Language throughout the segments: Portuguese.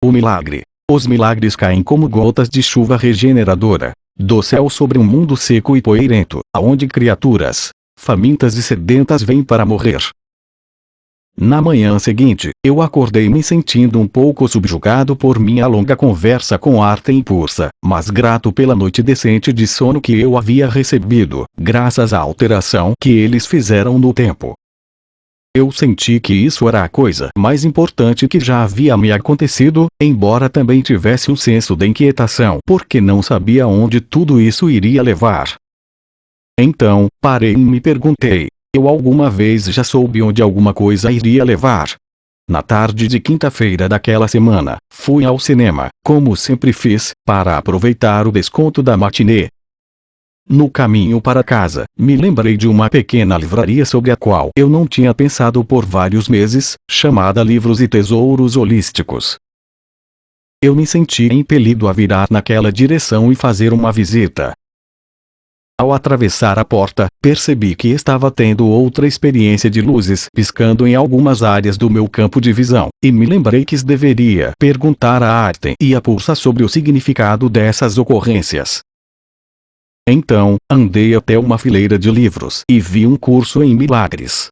O milagre. Os milagres caem como gotas de chuva regeneradora do céu sobre um mundo seco e poeirento, aonde criaturas famintas e sedentas vêm para morrer. Na manhã seguinte, eu acordei me sentindo um pouco subjugado por minha longa conversa com Artem e Pursa, mas grato pela noite decente de sono que eu havia recebido, graças à alteração que eles fizeram no tempo. Eu senti que isso era a coisa mais importante que já havia me acontecido, embora também tivesse um senso de inquietação porque não sabia onde tudo isso iria levar. Então, parei e me perguntei: eu alguma vez já soube onde alguma coisa iria levar? Na tarde de quinta-feira daquela semana, fui ao cinema, como sempre fiz, para aproveitar o desconto da matinê. No caminho para casa, me lembrei de uma pequena livraria sobre a qual eu não tinha pensado por vários meses, chamada Livros e Tesouros Holísticos. Eu me senti impelido a virar naquela direção e fazer uma visita. Ao atravessar a porta, percebi que estava tendo outra experiência de luzes piscando em algumas áreas do meu campo de visão, e me lembrei que deveria perguntar a Artem e a Pursa sobre o significado dessas ocorrências. Então, andei até uma fileira de livros e vi um curso em milagres.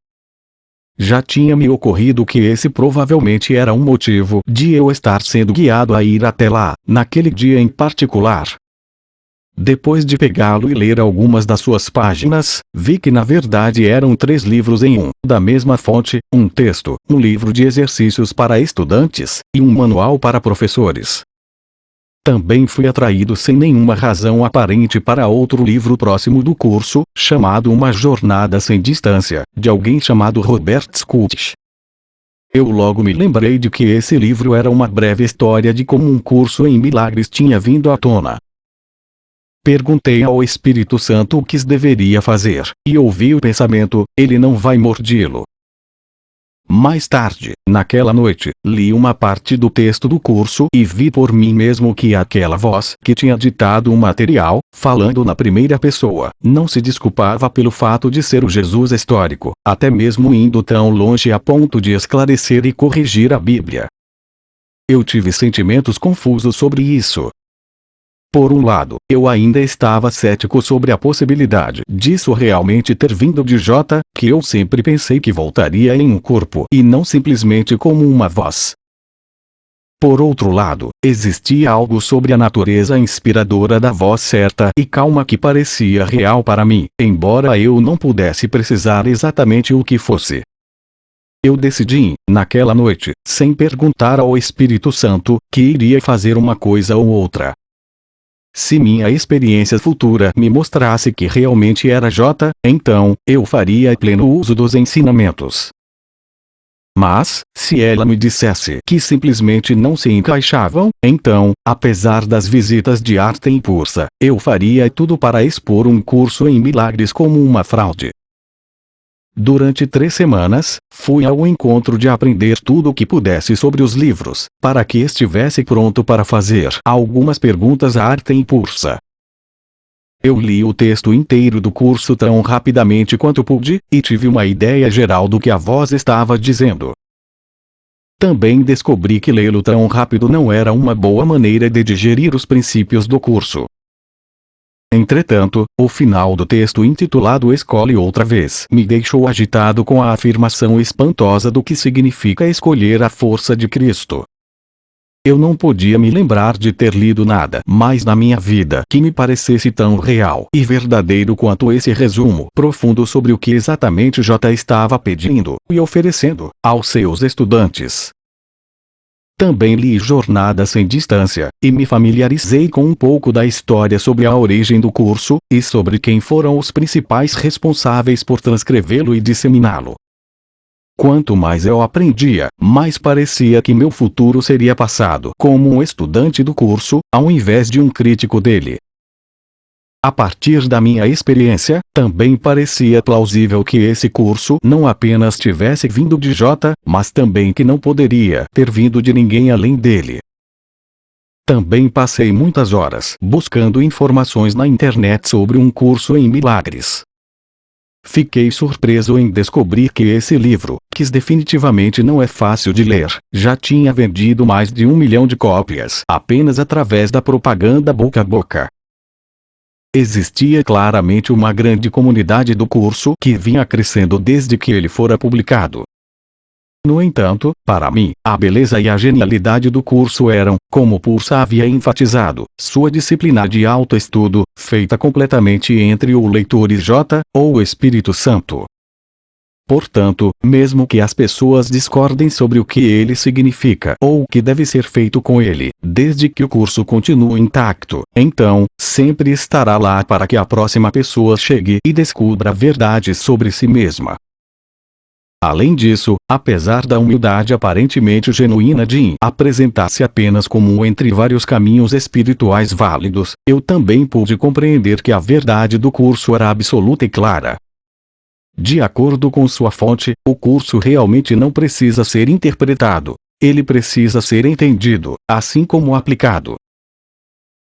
Já tinha me ocorrido que esse provavelmente era um motivo de eu estar sendo guiado a ir até lá, naquele dia em particular. Depois de pegá-lo e ler algumas das suas páginas, vi que na verdade eram 3 livros em um, da mesma fonte, um texto, um livro de exercícios para estudantes, e um manual para professores. Também fui atraído sem nenhuma razão aparente para outro livro próximo do curso, chamado Uma Jornada Sem Distância, de alguém chamado Robert Scott. Eu logo me lembrei de que esse livro era uma breve história de como um curso em milagres tinha vindo à tona. Perguntei ao Espírito Santo o que deveria fazer, e ouvi o pensamento: ele não vai mordê-lo. Mais tarde, naquela noite, li uma parte do texto do curso e vi por mim mesmo que aquela voz que tinha ditado o material, falando na primeira pessoa, não se desculpava pelo fato de ser o Jesus histórico, até mesmo indo tão longe a ponto de esclarecer e corrigir a Bíblia. Eu tive sentimentos confusos sobre isso. Por um lado, eu ainda estava cético sobre a possibilidade disso realmente ter vindo de J, que eu sempre pensei que voltaria em um corpo e não simplesmente como uma voz. Por outro lado, existia algo sobre a natureza inspiradora da voz certa e calma que parecia real para mim, embora eu não pudesse precisar exatamente o que fosse. Eu decidi, naquela noite, sem perguntar ao Espírito Santo, que iria fazer uma coisa ou outra. Se minha experiência futura me mostrasse que realmente era J, então, eu faria pleno uso dos ensinamentos. Mas, se ela me dissesse que simplesmente não se encaixavam, então, apesar das visitas de Artem e Pursa, eu faria tudo para expor um curso em milagres como uma fraude. Durante 3 semanas, fui ao encontro de aprender tudo o que pudesse sobre os livros, para que estivesse pronto para fazer algumas perguntas a Artem e Pursa. Eu li o texto inteiro do curso tão rapidamente quanto pude, e tive uma ideia geral do que a voz estava dizendo. Também descobri que lê-lo tão rápido não era uma boa maneira de digerir os princípios do curso. Entretanto, o final do texto intitulado Escolhe Outra Vez me deixou agitado com a afirmação espantosa do que significa escolher a força de Cristo. Eu não podia me lembrar de ter lido nada mais na minha vida que me parecesse tão real e verdadeiro quanto esse resumo profundo sobre o que exatamente J estava pedindo e oferecendo aos seus estudantes. Também li Jornada Sem Distância, e me familiarizei com um pouco da história sobre a origem do curso, e sobre quem foram os principais responsáveis por transcrevê-lo e disseminá-lo. Quanto mais eu aprendia, mais parecia que meu futuro seria passado como um estudante do curso, ao invés de um crítico dele. A partir da minha experiência, também parecia plausível que esse curso não apenas tivesse vindo de J, mas também que não poderia ter vindo de ninguém além dele. Também passei muitas horas buscando informações na internet sobre um curso em milagres. Fiquei surpreso em descobrir que esse livro, que definitivamente não é fácil de ler, já tinha vendido mais de 1 milhão de cópias apenas através da propaganda boca a boca. Existia claramente uma grande comunidade do curso que vinha crescendo desde que ele fora publicado. No entanto, para mim, a beleza e a genialidade do curso eram, como Pursa havia enfatizado, sua disciplina de autoestudo, feita completamente entre o leitor e J, ou o Espírito Santo. Portanto, mesmo que as pessoas discordem sobre o que ele significa ou o que deve ser feito com ele, desde que o curso continue intacto, então, sempre estará lá para que a próxima pessoa chegue e descubra verdades sobre si mesma. Além disso, apesar da humildade aparentemente genuína de apresentar-se apenas como um entre vários caminhos espirituais válidos, eu também pude compreender que a verdade do curso era absoluta e clara. De acordo com sua fonte, o curso realmente não precisa ser interpretado. Ele precisa ser entendido, assim como aplicado.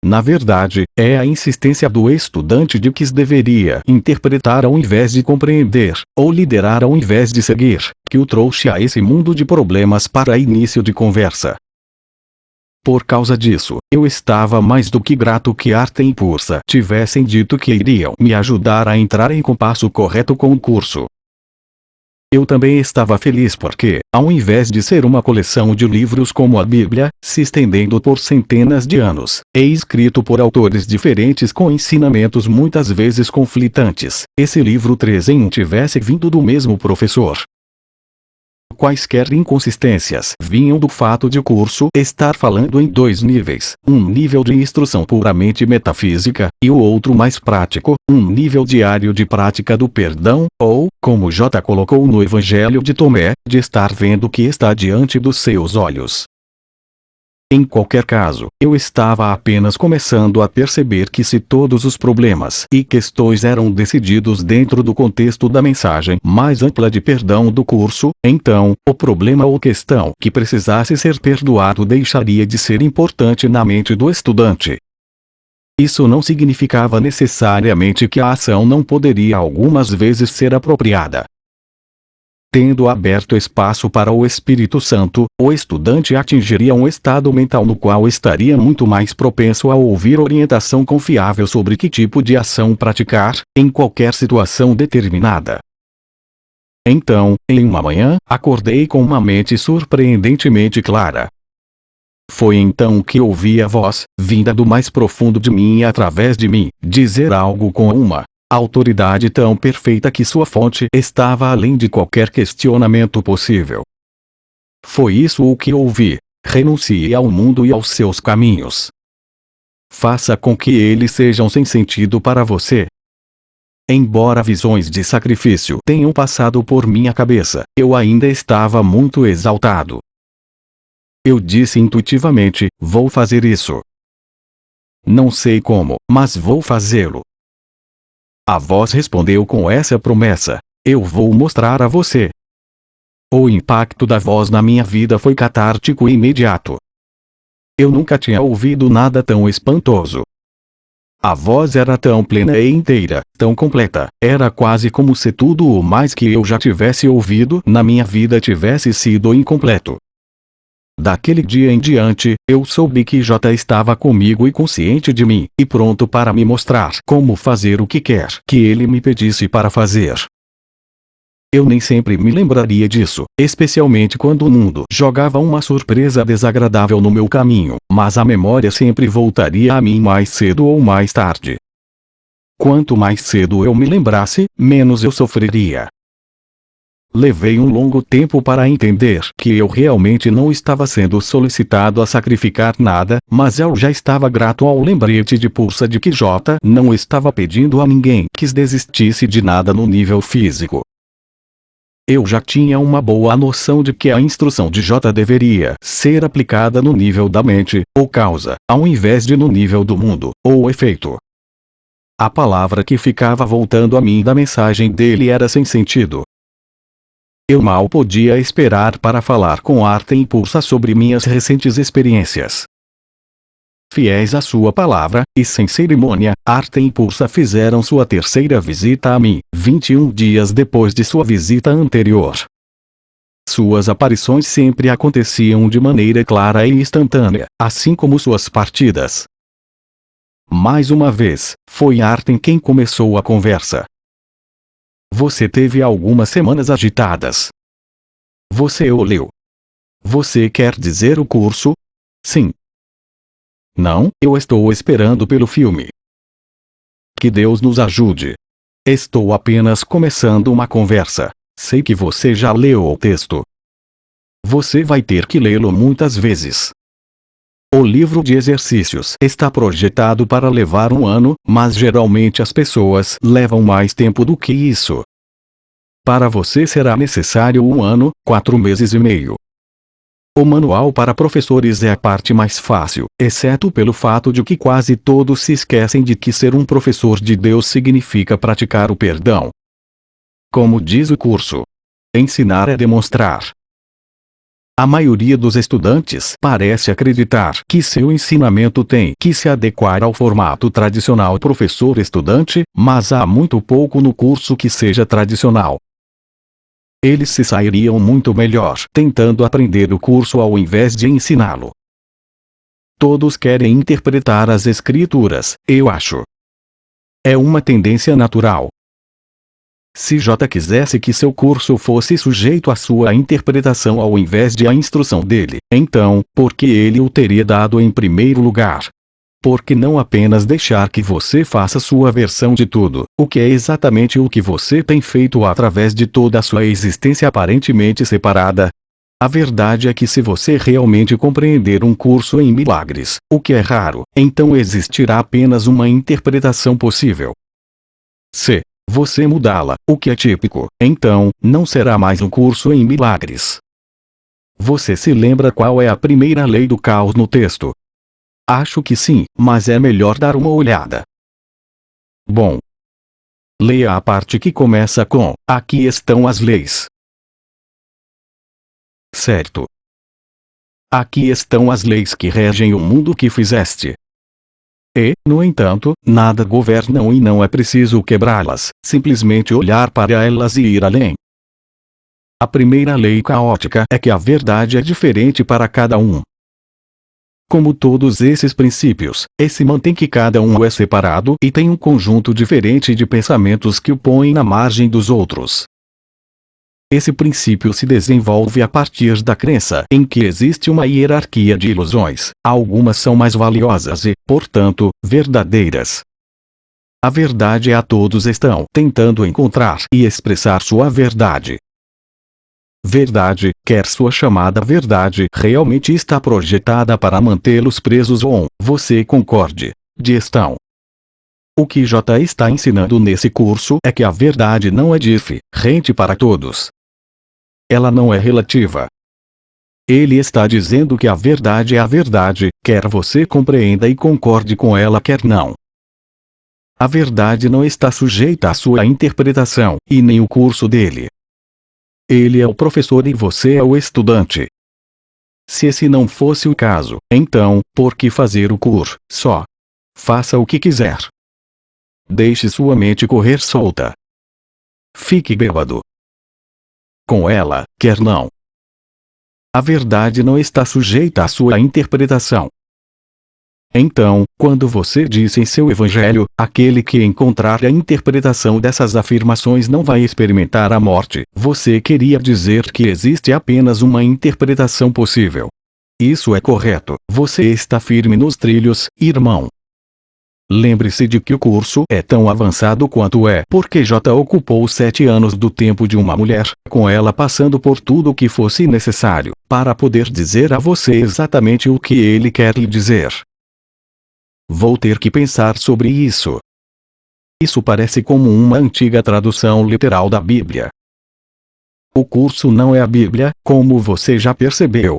Na verdade, é a insistência do estudante de que deveria interpretar ao invés de compreender, ou liderar ao invés de seguir, que o trouxe a esse mundo de problemas para início de conversa. Por causa disso, eu estava mais do que grato que Artem e Pursa tivessem dito que iriam me ajudar a entrar em compasso correto com o curso. Eu também estava feliz porque, ao invés de ser uma coleção de livros como a Bíblia, se estendendo por centenas de anos, e escrito por autores diferentes com ensinamentos muitas vezes conflitantes, esse livro 3 em 1 tivesse vindo do mesmo professor. Quaisquer inconsistências vinham do fato de o curso estar falando em 2 níveis, um nível de instrução puramente metafísica, e o outro mais prático, um nível diário de prática do perdão, ou, como J colocou no Evangelho de Tomé, de estar vendo o que está diante dos seus olhos. Em qualquer caso, eu estava apenas começando a perceber que se todos os problemas e questões eram decididos dentro do contexto da mensagem mais ampla de perdão do curso, então, o problema ou questão que precisasse ser perdoado deixaria de ser importante na mente do estudante. Isso não significava necessariamente que a ação não poderia algumas vezes ser apropriada. Tendo aberto espaço para o Espírito Santo, o estudante atingiria um estado mental no qual estaria muito mais propenso a ouvir orientação confiável sobre que tipo de ação praticar, em qualquer situação determinada. Então, em uma manhã, acordei com uma mente surpreendentemente clara. Foi então que ouvi a voz, vinda do mais profundo de mim e através de mim, dizer algo com uma autoridade tão perfeita que sua fonte estava além de qualquer questionamento possível. Foi isso o que ouvi: renuncie ao mundo e aos seus caminhos. Faça com que eles sejam sem sentido para você. Embora visões de sacrifício tenham passado por minha cabeça, eu ainda estava muito exaltado. Eu disse intuitivamente: vou fazer isso. Não sei como, mas vou fazê-lo. A voz respondeu com essa promessa: eu vou mostrar a você. O impacto da voz na minha vida foi catártico e imediato. Eu nunca tinha ouvido nada tão espantoso. A voz era tão plena e inteira, tão completa, era quase como se tudo o mais que eu já tivesse ouvido na minha vida tivesse sido incompleto. Daquele dia em diante, eu soube que J estava comigo e consciente de mim, e pronto para me mostrar como fazer o que quer que ele me pedisse para fazer. Eu nem sempre me lembraria disso, especialmente quando o mundo jogava uma surpresa desagradável no meu caminho, mas a memória sempre voltaria a mim mais cedo ou mais tarde. Quanto mais cedo eu me lembrasse, menos eu sofreria. Levei um longo tempo para entender que eu realmente não estava sendo solicitado a sacrificar nada, mas eu já estava grato ao lembrete de Pursa de que J não estava pedindo a ninguém que desistisse de nada no nível físico. Eu já tinha uma boa noção de que a instrução de J deveria ser aplicada no nível da mente, ou causa, ao invés de no nível do mundo, ou efeito. A palavra que ficava voltando a mim da mensagem dele era sem sentido. Eu mal podia esperar para falar com Artem e Pursa sobre minhas recentes experiências. Fiéis à sua palavra, e sem cerimônia, Artem e Pursa fizeram sua terceira visita a mim, 21 dias depois de sua visita anterior. Suas aparições sempre aconteciam de maneira clara e instantânea, assim como suas partidas. Mais uma vez, foi Artem quem começou a conversa. Você teve algumas semanas agitadas. Você o leu. Você quer dizer o curso? Sim. Não, eu estou esperando pelo filme. Que Deus nos ajude. Estou apenas começando uma conversa. Sei que você já leu o texto. Você vai ter que lê-lo muitas vezes. O livro de exercícios está projetado para levar 1 ano, mas geralmente as pessoas levam mais tempo do que isso. Para você será necessário 1 ano, 4 meses e meio. O manual para professores é a parte mais fácil, exceto pelo fato de que quase todos se esquecem de que ser um professor de Deus significa praticar o perdão. Como diz o curso, ensinar é demonstrar. A maioria dos estudantes parece acreditar que seu ensinamento tem que se adequar ao formato tradicional professor-estudante, mas há muito pouco no curso que seja tradicional. Eles se sairiam muito melhor tentando aprender o curso ao invés de ensiná-lo. Todos querem interpretar as escrituras, eu acho. É uma tendência natural. Se J quisesse que seu curso fosse sujeito à sua interpretação ao invés de à instrução dele, então, por que ele o teria dado em primeiro lugar? Por que não apenas deixar que você faça sua versão de tudo, o que é exatamente o que você tem feito através de toda a sua existência aparentemente separada? A verdade é que se você realmente compreender um curso em milagres, o que é raro, então existirá apenas uma interpretação possível. Se você mudá-la, o que é típico, então, não será mais um curso em milagres. Você se lembra qual é a primeira lei do caos no texto? Acho que sim, mas é melhor dar uma olhada. Bom. Leia a parte que começa com: aqui estão as leis. Certo. Aqui estão as leis que regem o mundo que fizeste. E, no entanto, nada governam e não é preciso quebrá-las, simplesmente olhar para elas e ir além. A primeira lei caótica é que a verdade é diferente para cada um. Como todos esses princípios, esse mantém que cada um é separado e tem um conjunto diferente de pensamentos que o põem na margem dos outros. Esse princípio se desenvolve a partir da crença em que existe uma hierarquia de ilusões. Algumas são mais valiosas e, portanto, verdadeiras. A verdade é a todos estão tentando encontrar e expressar sua verdade. Verdade, quer sua chamada verdade realmente está projetada para mantê-los presos ou, você concorde, de estão. O que J está ensinando nesse curso é que a verdade não é diferente para todos. Ela não é relativa. Ele está dizendo que a verdade é a verdade, quer você compreenda e concorde com ela quer não. A verdade não está sujeita à sua interpretação, e nem o curso dele. Ele é o professor e você é o estudante. Se esse não fosse o caso, então, por que fazer o curso? Só faça o que quiser. Deixe sua mente correr solta. Fique bêbado com ela, quer não. A verdade não está sujeita à sua interpretação. Então, quando você diz em seu evangelho, aquele que encontrar a interpretação dessas afirmações não vai experimentar a morte, você queria dizer que existe apenas uma interpretação possível. Isso é correto, você está firme nos trilhos, irmão. Lembre-se de que o curso é tão avançado quanto é porque J ocupou 7 anos do tempo de uma mulher, com ela passando por tudo o que fosse necessário, para poder dizer a você exatamente o que ele quer lhe dizer. Vou ter que pensar sobre isso. Isso parece como uma antiga tradução literal da Bíblia. O curso não é a Bíblia, como você já percebeu.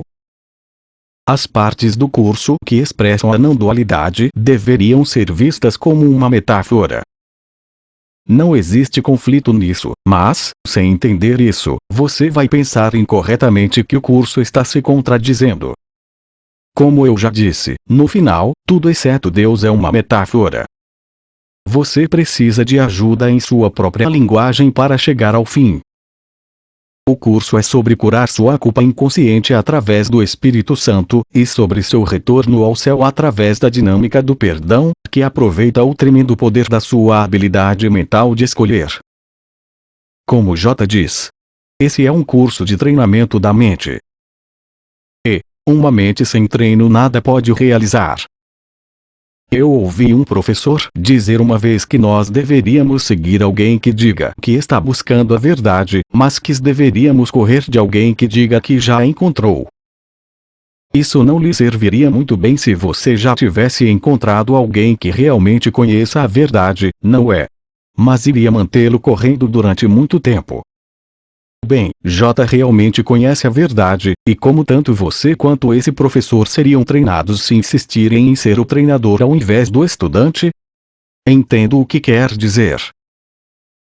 As partes do curso que expressam a não-dualidade deveriam ser vistas como uma metáfora. Não existe conflito nisso, mas, sem entender isso, você vai pensar incorretamente que o curso está se contradizendo. Como eu já disse, no final, tudo exceto Deus é uma metáfora. Você precisa de ajuda em sua própria linguagem para chegar ao fim. O curso é sobre curar sua culpa inconsciente através do Espírito Santo, e sobre seu retorno ao céu através da dinâmica do perdão, que aproveita o tremendo poder da sua habilidade mental de escolher. Como J diz, esse é um curso de treinamento da mente. E uma mente sem treino nada pode realizar. Eu ouvi um professor dizer uma vez que nós deveríamos seguir alguém que diga que está buscando a verdade, mas que deveríamos correr de alguém que diga que já a encontrou. Isso não lhe serviria muito bem se você já tivesse encontrado alguém que realmente conheça a verdade, não é? Mas iria mantê-lo correndo durante muito tempo. Bem, J realmente conhece a verdade, e como tanto você quanto esse professor seriam treinados se insistirem em ser o treinador ao invés do estudante? Entendo o que quer dizer.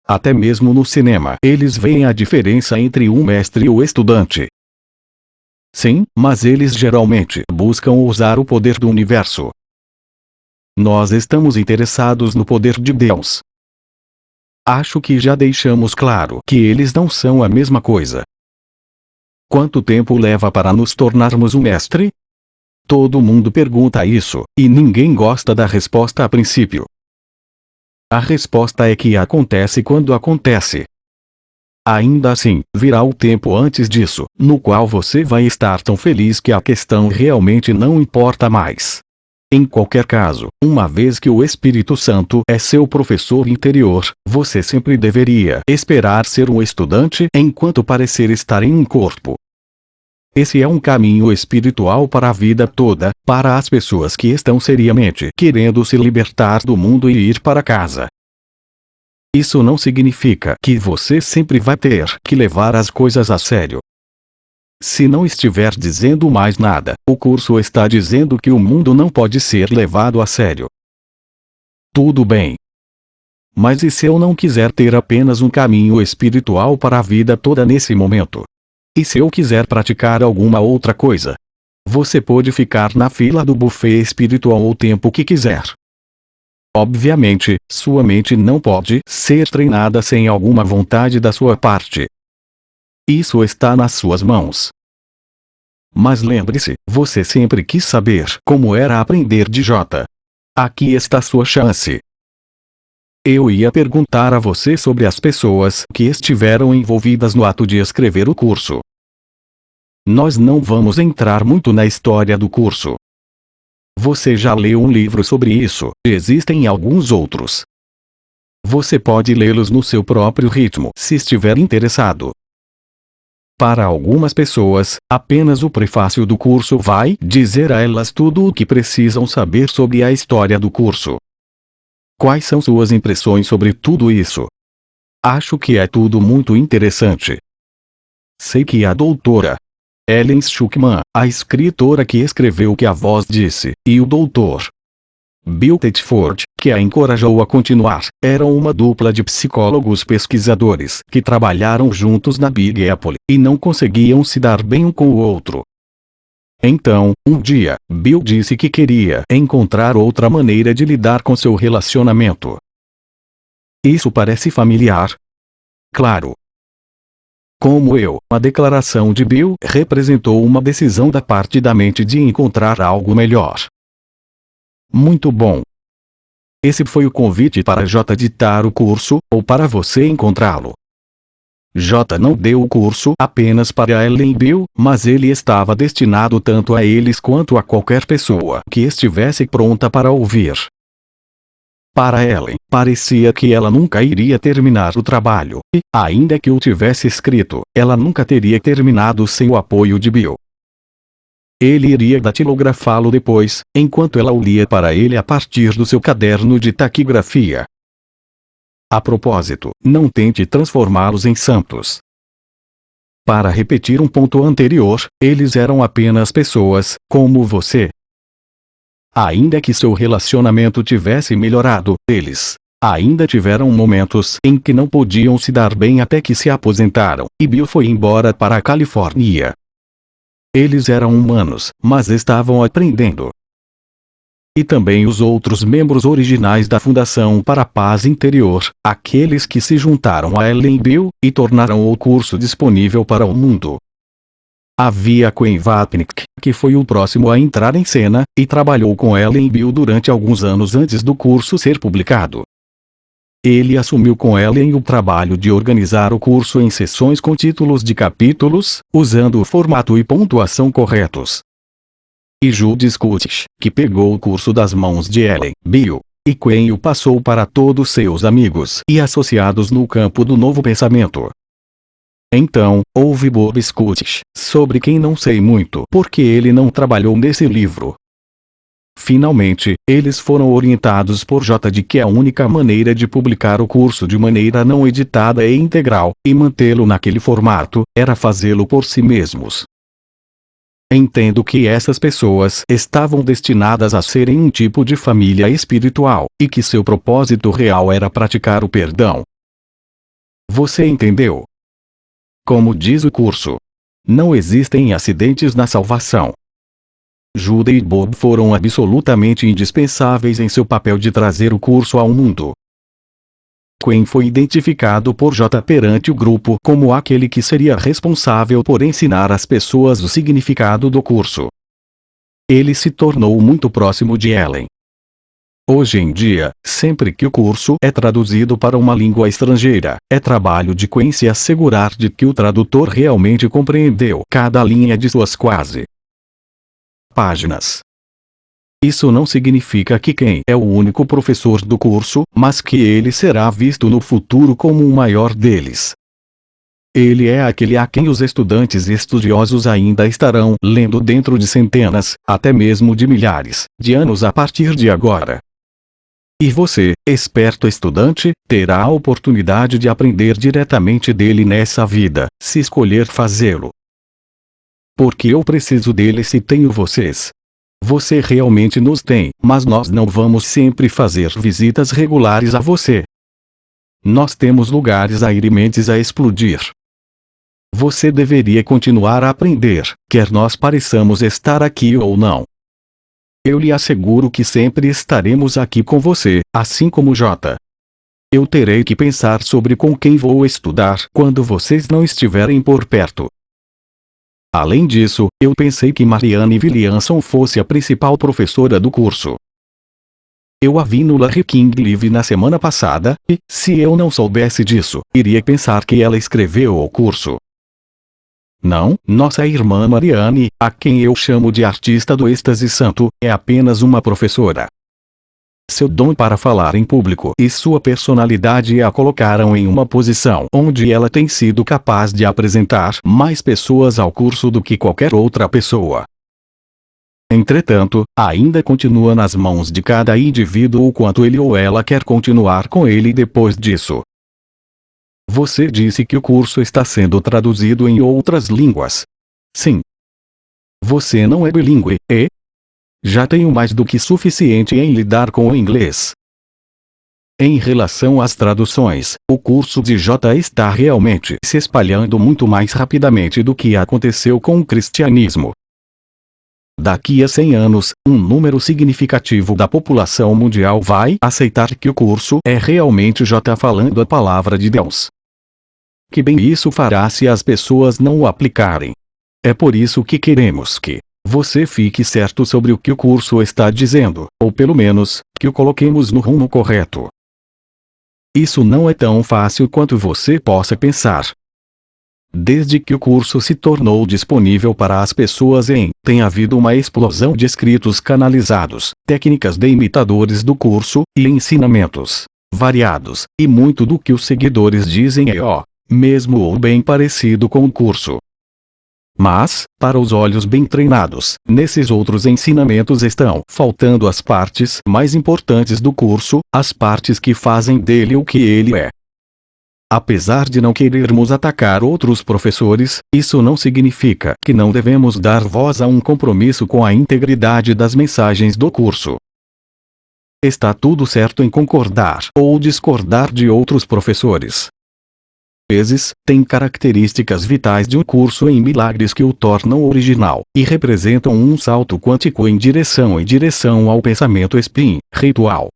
Até mesmo no cinema, eles veem a diferença entre o mestre e o estudante. Sim, mas eles geralmente buscam usar o poder do universo. Nós estamos interessados no poder de Deus. Acho que já deixamos claro que eles não são a mesma coisa. Quanto tempo leva para nos tornarmos um mestre? Todo mundo pergunta isso, e ninguém gosta da resposta a princípio. A resposta é que acontece quando acontece. Ainda assim, virá o tempo antes disso, no qual você vai estar tão feliz que a questão realmente não importa mais. Em qualquer caso, uma vez que o Espírito Santo é seu professor interior, você sempre deveria esperar ser um estudante enquanto parecer estar em um corpo. Esse é um caminho espiritual para a vida toda, para as pessoas que estão seriamente querendo se libertar do mundo e ir para casa. Isso não significa que você sempre vai ter que levar as coisas a sério. Se não estiver dizendo mais nada, o curso está dizendo que o mundo não pode ser levado a sério. Tudo bem. Mas e se eu não quiser ter apenas um caminho espiritual para a vida toda nesse momento? E se eu quiser praticar alguma outra coisa? Você pode ficar na fila do buffet espiritual o tempo que quiser. Obviamente, sua mente não pode ser treinada sem alguma vontade da sua parte. Isso está nas suas mãos. Mas lembre-se, você sempre quis saber como era aprender de J. Aqui está sua chance. Eu ia perguntar a você sobre as pessoas que estiveram envolvidas no ato de escrever o curso. Nós não vamos entrar muito na história do curso. Você já leu um livro sobre isso, existem alguns outros. Você pode lê-los no seu próprio ritmo se estiver interessado. Para algumas pessoas, apenas o prefácio do curso vai dizer a elas tudo o que precisam saber sobre a história do curso. Quais são suas impressões sobre tudo isso? Acho que é tudo muito interessante. Sei que a doutora Ellen Schuckman, a escritora que escreveu O que a Voz Disse, e o Dr. Bill Thetford, que a encorajou a continuar, eram uma dupla de psicólogos pesquisadores que trabalharam juntos na Big Apple, e não conseguiam se dar bem um com o outro. Então, um dia, Bill disse que queria encontrar outra maneira de lidar com seu relacionamento. Isso parece familiar? Claro. Como a declaração de Bill representou uma decisão da parte da mente de encontrar algo melhor. Muito bom. Esse foi o convite para J ditar o curso, ou para você encontrá-lo. J não deu o curso apenas para Ellen e Bill, mas ele estava destinado tanto a eles quanto a qualquer pessoa que estivesse pronta para ouvir. Para Ellen, parecia que ela nunca iria terminar o trabalho, e, ainda que o tivesse escrito, ela nunca teria terminado sem o apoio de Bill. Ele iria datilografá-lo depois, enquanto ela o lia para ele a partir do seu caderno de taquigrafia. A propósito, não tente transformá-los em santos. Para repetir um ponto anterior, eles eram apenas pessoas, como você. Ainda que seu relacionamento tivesse melhorado, eles ainda tiveram momentos em que não podiam se dar bem até que se aposentaram, e Bill foi embora para a Califórnia. Eles eram humanos, mas estavam aprendendo. E também os outros membros originais da Fundação para a Paz Interior, aqueles que se juntaram a Ellen Bill, e tornaram o curso disponível para o mundo. Havia Ken Wapnick, que foi o próximo a entrar em cena, e trabalhou com Ellen Bill durante alguns anos antes do curso ser publicado. Ele assumiu com Ellen o trabalho de organizar o curso em sessões com títulos de capítulos, usando o formato e pontuação corretos. E Judy Scott, que pegou o curso das mãos de Ellen Bill, e Ken o passou para todos seus amigos e associados no campo do novo pensamento. Então, houve Bob Scott, sobre quem não sei muito porque ele não trabalhou nesse livro. Finalmente, eles foram orientados por J de que a única maneira de publicar o curso de maneira não editada e integral, e mantê-lo naquele formato, era fazê-lo por si mesmos. Entendo que essas pessoas estavam destinadas a serem um tipo de família espiritual, e que seu propósito real era praticar o perdão. Você entendeu? Como diz o curso, não existem acidentes na salvação. Judy e Bob foram absolutamente indispensáveis em seu papel de trazer o curso ao mundo. Ken foi identificado por J perante o grupo como aquele que seria responsável por ensinar às pessoas o significado do curso. Ele se tornou muito próximo de Ellen. Hoje em dia, sempre que o curso é traduzido para uma língua estrangeira, é trabalho de Ken se assegurar de que o tradutor realmente compreendeu cada linha de suas quase páginas. Isso não significa que Ken é o único professor do curso, mas que ele será visto no futuro como o maior deles. Ele é aquele a quem os estudantes e estudiosos ainda estarão lendo dentro de centenas, até mesmo de milhares, de anos a partir de agora. E você, esperto estudante, terá a oportunidade de aprender diretamente dele nessa vida, se escolher fazê-lo. Porque eu preciso dele se tenho vocês. Você realmente nos tem, mas nós não vamos sempre fazer visitas regulares a você. Nós temos lugares a ir e mentes a explodir. Você deveria continuar a aprender, quer nós pareçamos estar aqui ou não. Eu lhe asseguro que sempre estaremos aqui com você, assim como J. Eu terei que pensar sobre com quem vou estudar quando vocês não estiverem por perto. Além disso, eu pensei que Marianne Williamson fosse a principal professora do curso. Eu a vi no Larry King Live na semana passada, e, se eu não soubesse disso, iria pensar que ela escreveu o curso. Não, nossa irmã Marianne, a quem eu chamo de artista do êxtase santo, é apenas uma professora. Seu dom para falar em público e sua personalidade a colocaram em uma posição onde ela tem sido capaz de apresentar mais pessoas ao curso do que qualquer outra pessoa. Entretanto, ainda continua nas mãos de cada indivíduo o quanto ele ou ela quer continuar com ele depois disso. Você disse que o curso está sendo traduzido em outras línguas. Sim. Você não é bilíngue, e? Já tenho mais do que suficiente em lidar com o inglês. Em relação às traduções, o curso de J está realmente se espalhando muito mais rapidamente do que aconteceu com o cristianismo. Daqui a 100 anos, um número significativo da população mundial vai aceitar que o curso é realmente J falando a palavra de Deus. Que bem isso fará se as pessoas não o aplicarem. É por isso que queremos que você fique certo sobre o que o curso está dizendo, ou pelo menos, que o coloquemos no rumo correto. Isso não é tão fácil quanto você possa pensar. Desde que o curso se tornou disponível para as pessoas tem havido uma explosão de escritos canalizados, técnicas de imitadores do curso, e ensinamentos variados, e muito do que os seguidores dizem é mesmo ou bem parecido com o curso. Mas, para os olhos bem treinados, nesses outros ensinamentos estão faltando as partes mais importantes do curso, as partes que fazem dele o que ele é. Apesar de não querermos atacar outros professores, isso não significa que não devemos dar voz a um compromisso com a integridade das mensagens do curso. Está tudo certo em concordar ou discordar de outros professores. vezes, tem características vitais de um curso em milagres que o tornam original, e representam um salto quântico em direção ao pensamento espiritual.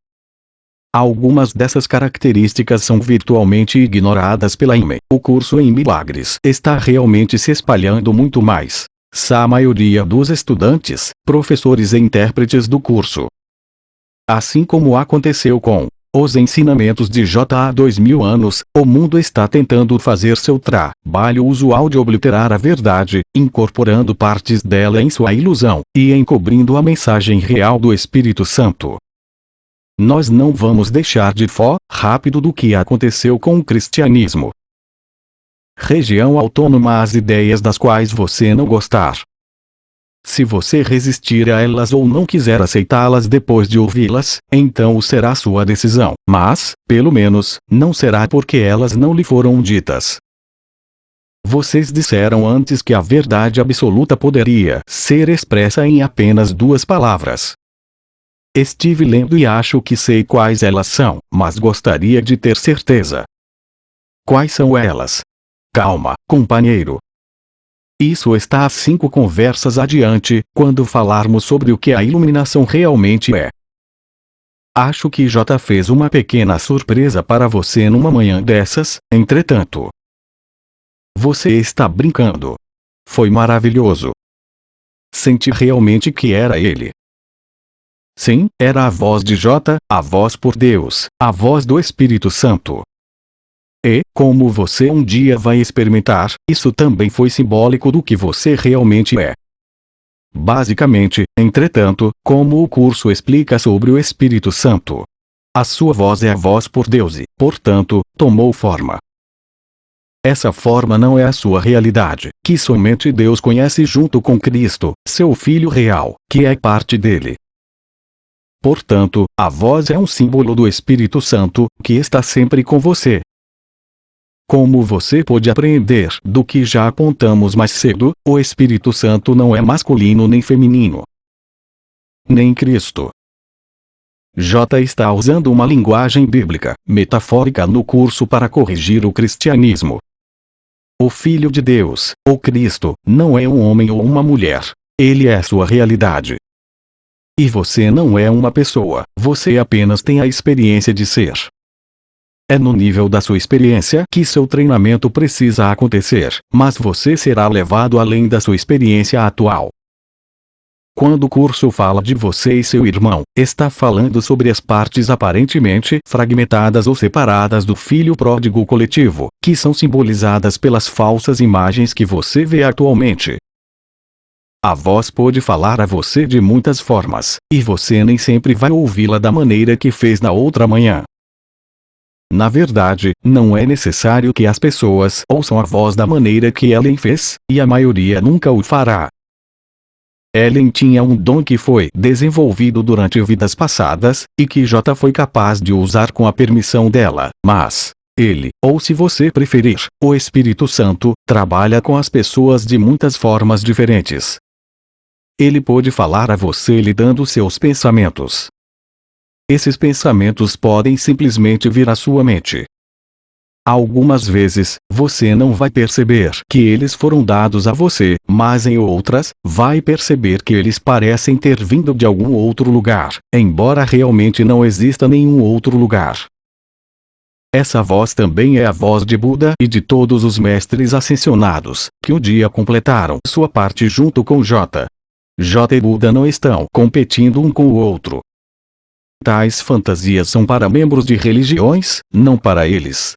Algumas dessas características são virtualmente ignoradas pela IME. O curso em milagres está realmente se espalhando muito mais. A maioria dos estudantes, professores e intérpretes do curso. Assim como aconteceu com os ensinamentos de J há 2000 anos, o mundo está tentando fazer seu trabalho usual de obliterar a verdade, incorporando partes dela em sua ilusão, e encobrindo a mensagem real do Espírito Santo. Nós não vamos deixar de rápido do que aconteceu com o cristianismo. Região autônoma às ideias das quais você não gostar. Se você resistir a elas ou não quiser aceitá-las depois de ouvi-las, então será sua decisão, mas, pelo menos, não será porque elas não lhe foram ditas. Vocês disseram antes que a verdade absoluta poderia ser expressa em apenas 2 palavras. Estive lendo e acho que sei quais elas são, mas gostaria de ter certeza. Quais são elas? Calma, companheiro. Isso está a 5 conversas adiante, quando falarmos sobre o que a iluminação realmente é. Acho que J fez uma pequena surpresa para você numa manhã dessas, entretanto. Você está brincando. Foi maravilhoso. Senti realmente que era ele. Sim, era a voz de J, a voz por Deus, a voz do Espírito Santo. E, como você um dia vai experimentar, isso também foi simbólico do que você realmente é. Basicamente, entretanto, como o curso explica sobre o Espírito Santo. A sua voz é a voz por Deus e, portanto, tomou forma. Essa forma não é a sua realidade, que somente Deus conhece junto com Cristo, seu Filho real, que é parte dele. Portanto, a voz é um símbolo do Espírito Santo, que está sempre com você. Como você pôde aprender do que já apontamos mais cedo, o Espírito Santo não é masculino nem feminino. Nem Cristo. J está usando uma linguagem bíblica, metafórica no curso para corrigir o cristianismo. O Filho de Deus, o Cristo, não é um homem ou uma mulher. Ele é sua realidade. E você não é uma pessoa, você apenas tem a experiência de ser. É no nível da sua experiência que seu treinamento precisa acontecer, mas você será levado além da sua experiência atual. Quando o curso fala de você e seu irmão, está falando sobre as partes aparentemente fragmentadas ou separadas do filho pródigo coletivo, que são simbolizadas pelas falsas imagens que você vê atualmente. A voz pode falar a você de muitas formas, e você nem sempre vai ouvi-la da maneira que fez na outra manhã. Na verdade, não é necessário que as pessoas ouçam a voz da maneira que Ellen fez, e a maioria nunca o fará. Ellen tinha um dom que foi desenvolvido durante vidas passadas, e que J foi capaz de usar com a permissão dela, mas ele, ou se você preferir, o Espírito Santo, trabalha com as pessoas de muitas formas diferentes. Ele pode falar a você lhe dando seus pensamentos. Esses pensamentos podem simplesmente vir à sua mente. Algumas vezes, você não vai perceber que eles foram dados a você, mas em outras, vai perceber que eles parecem ter vindo de algum outro lugar, embora realmente não exista nenhum outro lugar. Essa voz também é a voz de Buda e de todos os mestres ascensionados, que um dia completaram sua parte junto com J. J e Buda não estão competindo um com o outro. Tais fantasias são para membros de religiões, não para eles.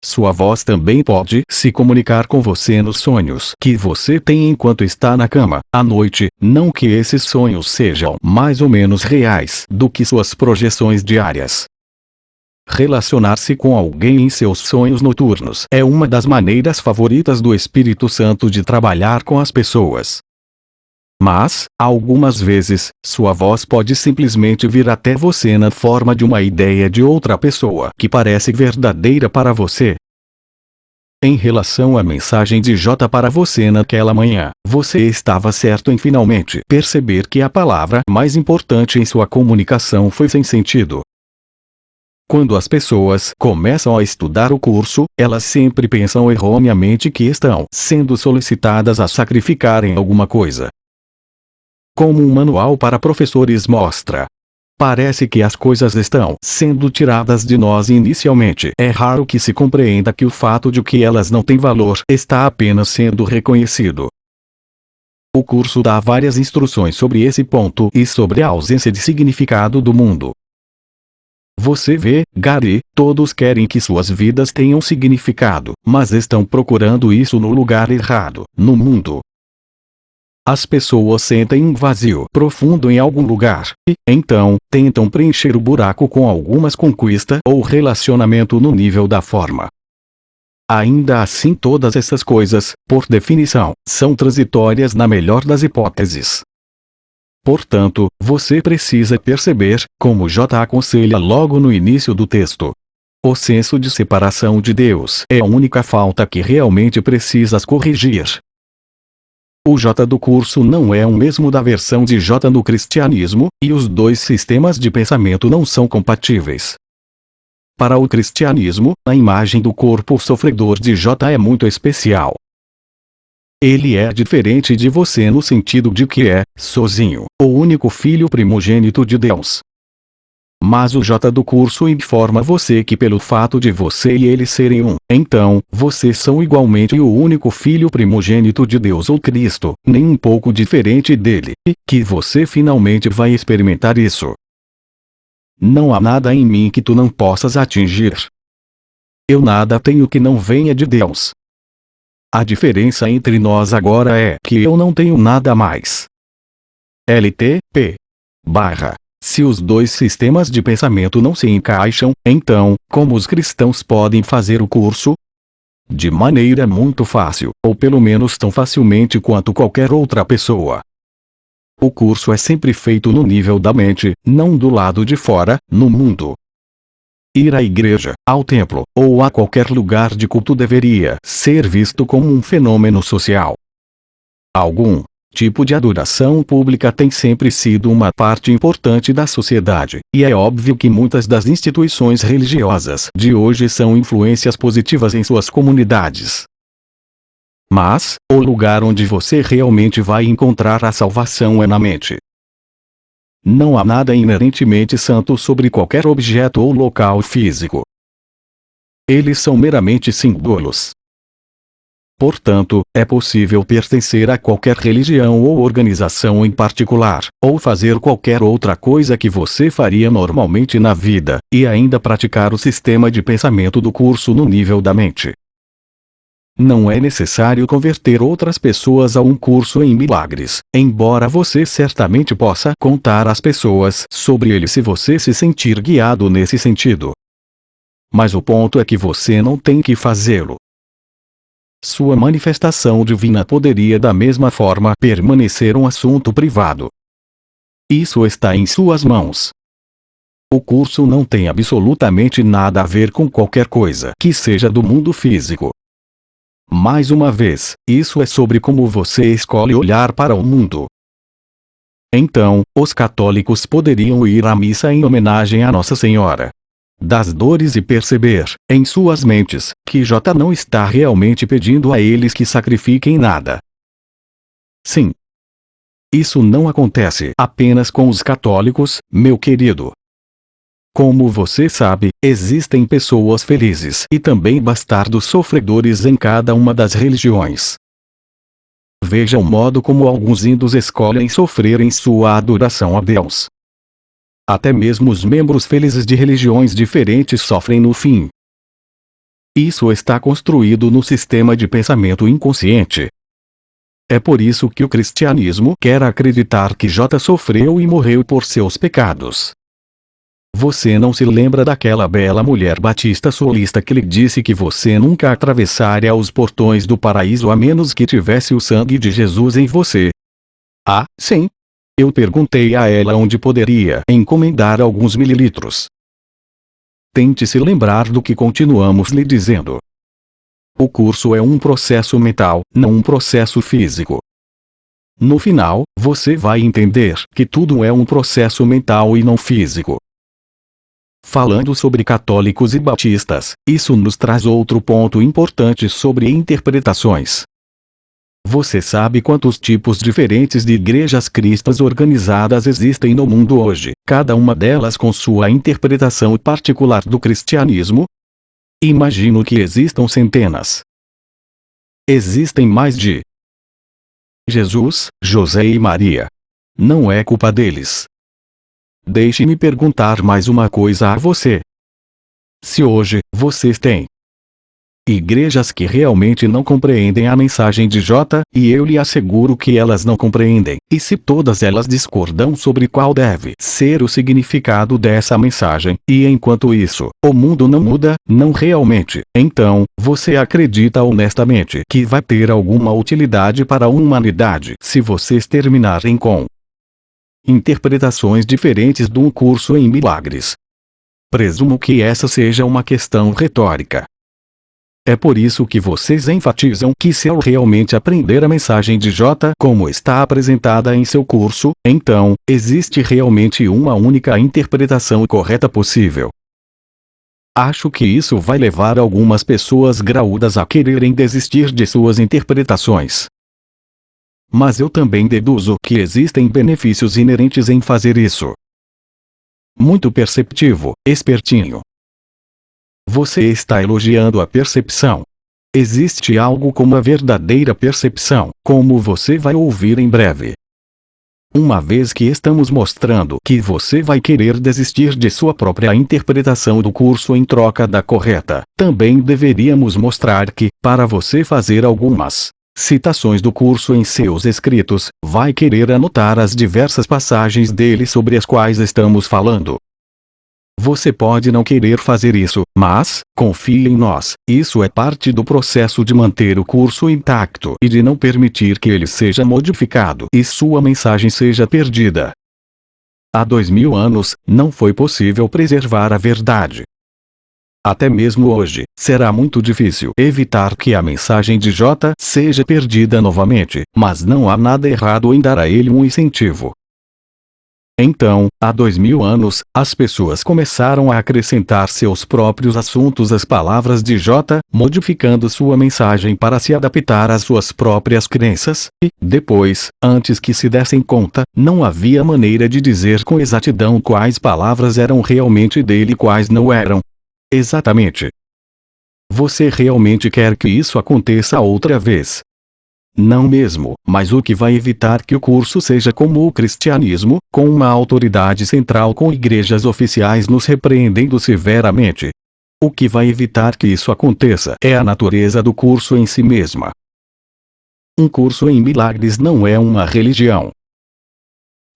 Sua voz também pode se comunicar com você nos sonhos que você tem enquanto está na cama, à noite, não que esses sonhos sejam mais ou menos reais do que suas projeções diárias. Relacionar-se com alguém em seus sonhos noturnos é uma das maneiras favoritas do Espírito Santo de trabalhar com as pessoas. Mas, algumas vezes, sua voz pode simplesmente vir até você na forma de uma ideia de outra pessoa que parece verdadeira para você. Em relação à mensagem de J para você naquela manhã, você estava certo em finalmente perceber que a palavra mais importante em sua comunicação foi sem sentido. Quando as pessoas começam a estudar o curso, elas sempre pensam erroneamente que estão sendo solicitadas a sacrificarem alguma coisa. Como um manual para professores mostra, parece que as coisas estão sendo tiradas de nós inicialmente. É raro que se compreenda que o fato de que elas não têm valor está apenas sendo reconhecido. O curso dá várias instruções sobre esse ponto e sobre a ausência de significado do mundo. Você vê, Gary, todos querem que suas vidas tenham significado, mas estão procurando isso no lugar errado, no mundo. As pessoas sentem um vazio profundo em algum lugar, e, então, tentam preencher o buraco com algumas conquistas ou relacionamento no nível da forma. Ainda assim, todas essas coisas, por definição, são transitórias na melhor das hipóteses. Portanto, você precisa perceber, como J aconselha logo no início do texto. O senso de separação de Deus é a única falta que realmente precisas corrigir. O J do curso não é o mesmo da versão de J no cristianismo, e os dois sistemas de pensamento não são compatíveis. Para o cristianismo, a imagem do corpo sofredor de J é muito especial. Ele é diferente de você no sentido de que é, sozinho, o único filho primogênito de Deus. Mas o J do curso informa você que pelo fato de você e ele serem um, então, vocês são igualmente o único filho primogênito de Deus ou Cristo, nem um pouco diferente dele, e que você finalmente vai experimentar isso. Não há nada em mim que tu não possas atingir. Eu nada tenho que não venha de Deus. A diferença entre nós agora é que eu não tenho nada mais. LTP. Se os dois sistemas de pensamento não se encaixam, então, como os cristãos podem fazer o curso? De maneira muito fácil, ou pelo menos tão facilmente quanto qualquer outra pessoa. O curso é sempre feito no nível da mente, não do lado de fora, no mundo. Ir à igreja, ao templo, ou a qualquer lugar de culto deveria ser visto como um fenômeno social. Algum tipo de adoração pública tem sempre sido uma parte importante da sociedade, e é óbvio que muitas das instituições religiosas de hoje são influências positivas em suas comunidades. Mas, o lugar onde você realmente vai encontrar a salvação é na mente. Não há nada inerentemente santo sobre qualquer objeto ou local físico. Eles são meramente símbolos. Portanto, é possível pertencer a qualquer religião ou organização em particular, ou fazer qualquer outra coisa que você faria normalmente na vida, e ainda praticar o sistema de pensamento do curso no nível da mente. Não é necessário converter outras pessoas a um curso em milagres, embora você certamente possa contar às pessoas sobre ele se você se sentir guiado nesse sentido. Mas o ponto é que você não tem que fazê-lo. Sua manifestação divina poderia da mesma forma permanecer um assunto privado. Isso está em suas mãos. O curso não tem absolutamente nada a ver com qualquer coisa que seja do mundo físico. Mais uma vez, isso é sobre como você escolhe olhar para o mundo. Então, os católicos poderiam ir à missa em homenagem a Nossa Senhora das Dores e perceber, em suas mentes, que J não está realmente pedindo a eles que sacrifiquem nada. Sim. Isso não acontece apenas com os católicos, meu querido. Como você sabe, existem pessoas felizes e também bastardos sofredores em cada uma das religiões. Veja o modo como alguns índios escolhem sofrer em sua adoração a Deus. Até mesmo os membros felizes de religiões diferentes sofrem no fim. Isso está construído no sistema de pensamento inconsciente. É por isso que o cristianismo quer acreditar que J sofreu e morreu por seus pecados. Você não se lembra daquela bela mulher batista solista que lhe disse que você nunca atravessaria os portões do paraíso a menos que tivesse o sangue de Jesus em você? Ah, sim. Eu perguntei a ela onde poderia encomendar alguns mililitros. Tente se lembrar do que continuamos lhe dizendo. O curso é um processo mental, não um processo físico. No final, você vai entender que tudo é um processo mental e não físico. falando sobre católicos e batistas, isso nos traz outro ponto importante sobre interpretações. Você sabe quantos tipos diferentes de igrejas cristãs organizadas existem no mundo hoje, cada uma delas com sua interpretação particular do cristianismo? Imagino que existam centenas. Existem mais de Jesus, José e Maria. Não é culpa deles. Deixe-me perguntar mais uma coisa a você. Se hoje, vocês têm igrejas que realmente não compreendem a mensagem de J, e eu lhe asseguro que elas não compreendem, e se todas elas discordam sobre qual deve ser o significado dessa mensagem, e enquanto isso, o mundo não muda, não realmente, então, você acredita honestamente que vai ter alguma utilidade para a humanidade se vocês terminarem com interpretações diferentes de um curso em milagres? Presumo que essa seja uma questão retórica. É por isso que vocês enfatizam que se eu realmente aprender a mensagem de J como está apresentada em seu curso, então, existe realmente uma única interpretação correta possível. Acho que isso vai levar algumas pessoas graúdas a quererem desistir de suas interpretações. Mas eu também deduzo que existem benefícios inerentes em fazer isso. Muito perceptivo, espertinho. Você está elogiando a percepção. Existe algo como a verdadeira percepção, como você vai ouvir em breve. Uma vez que estamos mostrando que você vai querer desistir de sua própria interpretação do curso em troca da correta, também deveríamos mostrar que, para você fazer algumas citações do curso em seus escritos, vai querer anotar as diversas passagens dele sobre as quais estamos falando. Você pode não querer fazer isso, mas, confie em nós, isso é parte do processo de manter o curso intacto e de não permitir que ele seja modificado e sua mensagem seja perdida. Há 2000 anos, não foi possível preservar a verdade. Até mesmo hoje, será muito difícil evitar que a mensagem de J seja perdida novamente, mas não há nada errado em dar a ele um incentivo. Então, há 2000 anos, as pessoas começaram a acrescentar seus próprios assuntos às palavras de J, modificando sua mensagem para se adaptar às suas próprias crenças, e, depois, antes que se dessem conta, não havia maneira de dizer com exatidão quais palavras eram realmente dele e quais não eram. Exatamente. Você realmente quer que isso aconteça outra vez? Não mesmo, mas o que vai evitar que o curso seja como o cristianismo, com uma autoridade central com igrejas oficiais nos repreendendo severamente. O que vai evitar que isso aconteça é a natureza do curso em si mesma. Um curso em milagres não é uma religião.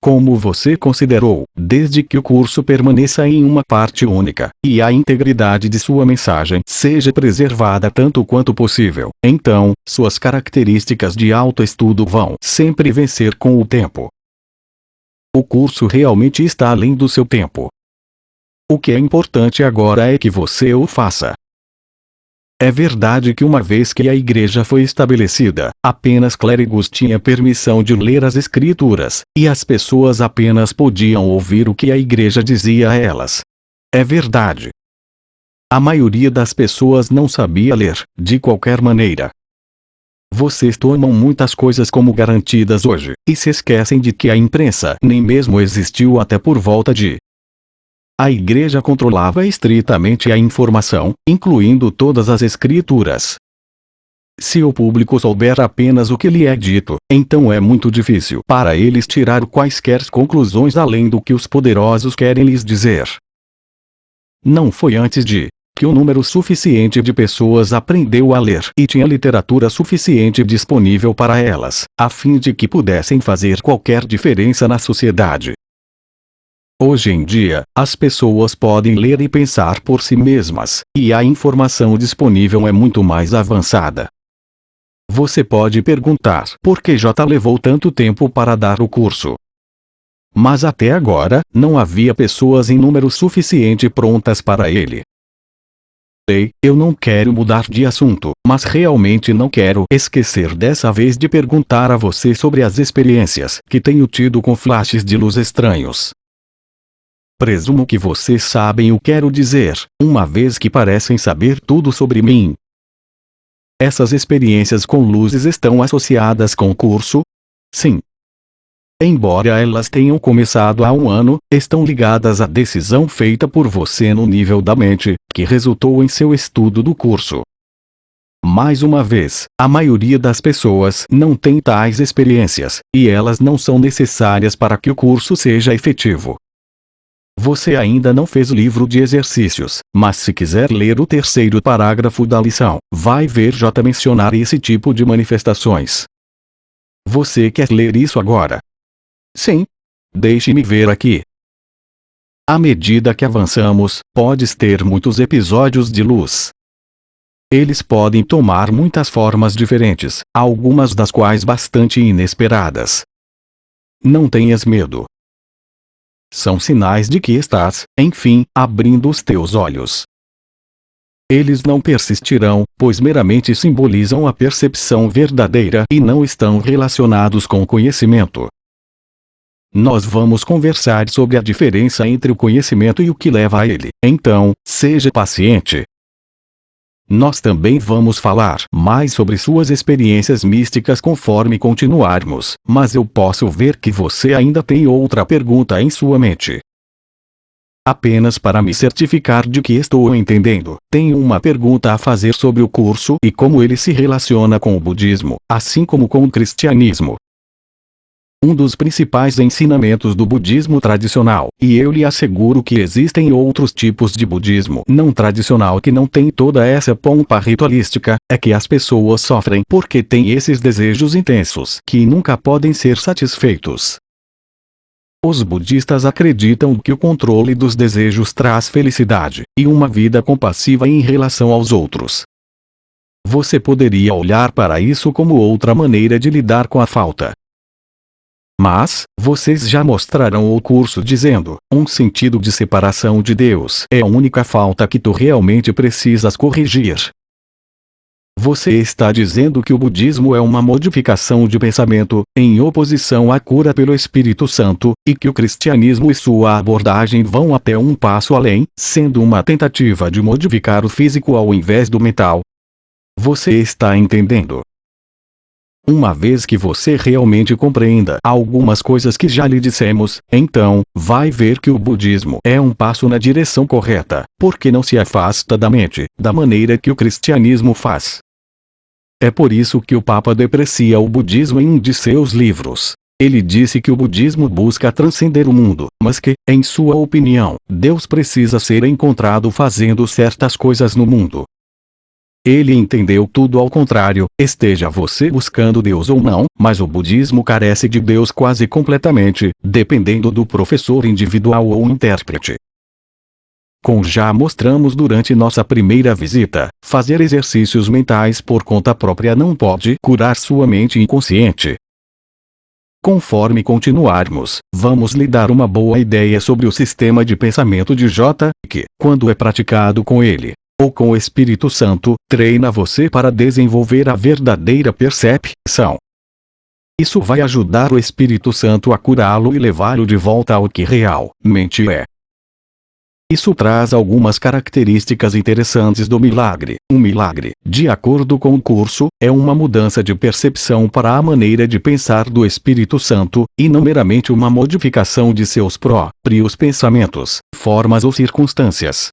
Como você considerou, desde que o curso permaneça em uma parte única, e a integridade de sua mensagem seja preservada tanto quanto possível, então, suas características de autoestudo vão sempre vencer com o tempo. O curso realmente está além do seu tempo. O que é importante agora é que você o faça. É verdade que uma vez que a igreja foi estabelecida, apenas clérigos tinham permissão de ler as escrituras, e as pessoas apenas podiam ouvir o que a igreja dizia a elas. É verdade. A maioria das pessoas não sabia ler, de qualquer maneira. Vocês tomam muitas coisas como garantidas hoje, e se esquecem de que a imprensa nem mesmo existiu até por volta de. A igreja controlava estritamente a informação, incluindo todas as escrituras. Se o público souber apenas o que lhe é dito, então é muito difícil para eles tirar quaisquer conclusões além do que os poderosos querem lhes dizer. Não foi antes de que um número suficiente de pessoas aprendeu a ler e tinha literatura suficiente disponível para elas, a fim de que pudessem fazer qualquer diferença na sociedade. Hoje em dia, as pessoas podem ler e pensar por si mesmas, e a informação disponível é muito mais avançada. Você pode perguntar por que J levou tanto tempo para dar o curso. Mas até agora, não havia pessoas em número suficiente prontas para ele. Ei, eu não quero mudar de assunto, mas realmente não quero esquecer dessa vez de perguntar a você sobre as experiências que tenho tido com flashes de luz estranhos. Presumo que vocês sabem o que quero dizer, uma vez que parecem saber tudo sobre mim. Essas experiências com luzes estão associadas com o curso? Sim. Embora elas tenham começado há um ano, estão ligadas à decisão feita por você no nível da mente, que resultou em seu estudo do curso. Mais uma vez, a maioria das pessoas não tem tais experiências, e elas não são necessárias para que o curso seja efetivo. Você ainda não fez o livro de exercícios, mas se quiser ler o terceiro parágrafo da lição, vai ver J mencionar esse tipo de manifestações. Você quer ler isso agora? Sim. Deixe-me ver aqui. À medida que avançamos, podes ter muitos episódios de luz. Eles podem tomar muitas formas diferentes, algumas das quais bastante inesperadas. Não tenhas medo. São sinais de que estás, enfim, abrindo os teus olhos. Eles não persistirão, pois meramente simbolizam a percepção verdadeira e não estão relacionados com o conhecimento. Nós vamos conversar sobre a diferença entre o conhecimento e o que leva a ele, então, seja paciente. Nós também vamos falar mais sobre suas experiências místicas conforme continuarmos, mas eu posso ver que você ainda tem outra pergunta em sua mente. Apenas para me certificar de que estou entendendo, tenho uma pergunta a fazer sobre o curso e como ele se relaciona com o budismo, assim como com o cristianismo. Um dos principais ensinamentos do budismo tradicional, e eu lhe asseguro que existem outros tipos de budismo não tradicional que não têm toda essa pompa ritualística, é que as pessoas sofrem porque têm esses desejos intensos que nunca podem ser satisfeitos. Os budistas acreditam que o controle dos desejos traz felicidade e uma vida compassiva em relação aos outros. Você poderia olhar para isso como outra maneira de lidar com a falta. Mas, vocês já mostraram o curso dizendo, um sentido de separação de Deus é a única falta que tu realmente precisas corrigir. Você está dizendo que o budismo é uma modificação de pensamento, em oposição à cura pelo Espírito Santo, e que o cristianismo e sua abordagem vão até um passo além, sendo uma tentativa de modificar o físico ao invés do mental. Você está entendendo? Uma vez que você realmente compreenda algumas coisas que já lhe dissemos, então, vai ver que o budismo é um passo na direção correta, porque não se afasta da mente, da maneira que o cristianismo faz. É por isso que o Papa deprecia o budismo em um de seus livros. Ele disse que o budismo busca transcender o mundo, mas que, em sua opinião, Deus precisa ser encontrado fazendo certas coisas no mundo. Ele entendeu tudo ao contrário, esteja você buscando Deus ou não, mas o budismo carece de Deus quase completamente, dependendo do professor individual ou intérprete. Como já mostramos durante nossa primeira visita, fazer exercícios mentais por conta própria não pode curar sua mente inconsciente. Conforme continuarmos, vamos lhe dar uma boa ideia sobre o sistema de pensamento de J, que, quando é praticado com ele, ou com o Espírito Santo, treina você para desenvolver a verdadeira percepção. Isso vai ajudar o Espírito Santo a curá-lo e levá-lo de volta ao que realmente é. Isso traz algumas características interessantes do milagre. Um milagre, de acordo com o curso, é uma mudança de percepção para a maneira de pensar do Espírito Santo, e não meramente uma modificação de seus próprios pensamentos, formas ou circunstâncias.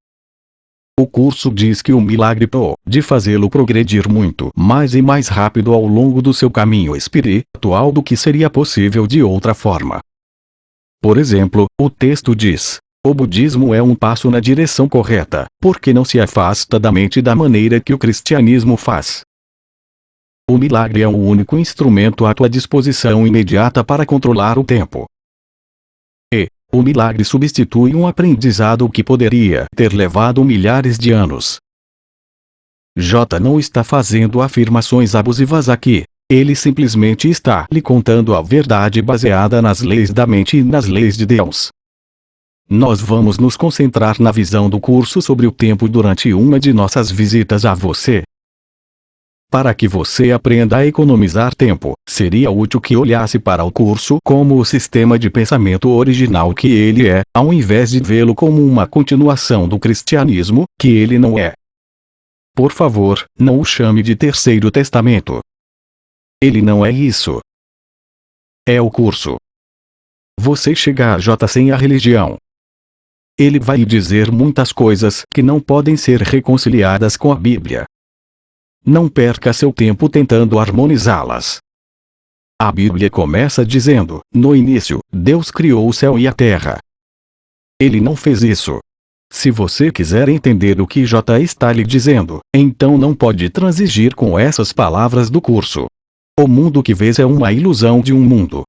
O curso diz que o milagre pode fazê-lo progredir muito mais e mais rápido ao longo do seu caminho espiritual do que seria possível de outra forma. Por exemplo, o texto diz: o budismo é um passo na direção correta, porque não se afasta da mente da maneira que o cristianismo faz. O milagre é o único instrumento à tua disposição imediata para controlar o tempo. O milagre substitui um aprendizado que poderia ter levado milhares de anos. J não está fazendo afirmações abusivas aqui. Ele simplesmente está lhe contando a verdade baseada nas leis da mente e nas leis de Deus. Nós vamos nos concentrar na visão do curso sobre o tempo durante uma de nossas visitas a você. Para que você aprenda a economizar tempo, seria útil que olhasse para o curso como o sistema de pensamento original que ele é, ao invés de vê-lo como uma continuação do cristianismo, que ele não é. Por favor, não o chame de Terceiro Testamento. Ele não é isso. É o curso. Você chega a J sem a religião. Ele vai dizer muitas coisas que não podem ser reconciliadas com a Bíblia. Não perca seu tempo tentando harmonizá-las. A Bíblia começa dizendo: no início, Deus criou o céu e a terra. Ele não fez isso. Se você quiser entender o que J está lhe dizendo, então não pode transigir com essas palavras do curso. O mundo que vês é uma ilusão de um mundo.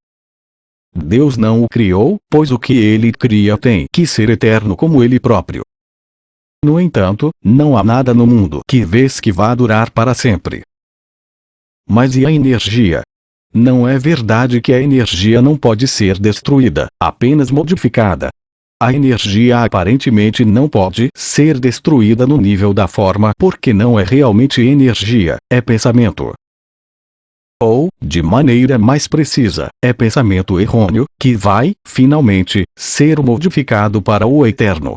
Deus não o criou, pois o que ele cria tem que ser eterno como ele próprio. No entanto, não há nada no mundo que vês que vá durar para sempre. Mas e a energia? Não é verdade que a energia não pode ser destruída, apenas modificada. A energia aparentemente não pode ser destruída no nível da forma porque não é realmente energia, é pensamento. Ou, de maneira mais precisa, é pensamento errôneo, que vai, finalmente, ser modificado para o eterno.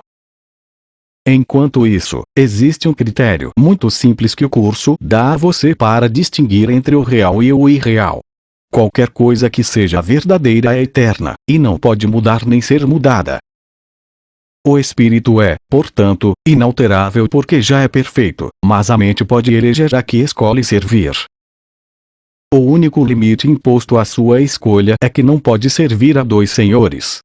Enquanto isso, existe um critério muito simples que o curso dá a você para distinguir entre o real e o irreal. Qualquer coisa que seja verdadeira é eterna, e não pode mudar nem ser mudada. O espírito é, portanto, inalterável porque já é perfeito, mas a mente pode eleger a que escolhe servir. O único limite imposto à sua escolha é que não pode servir a dois senhores.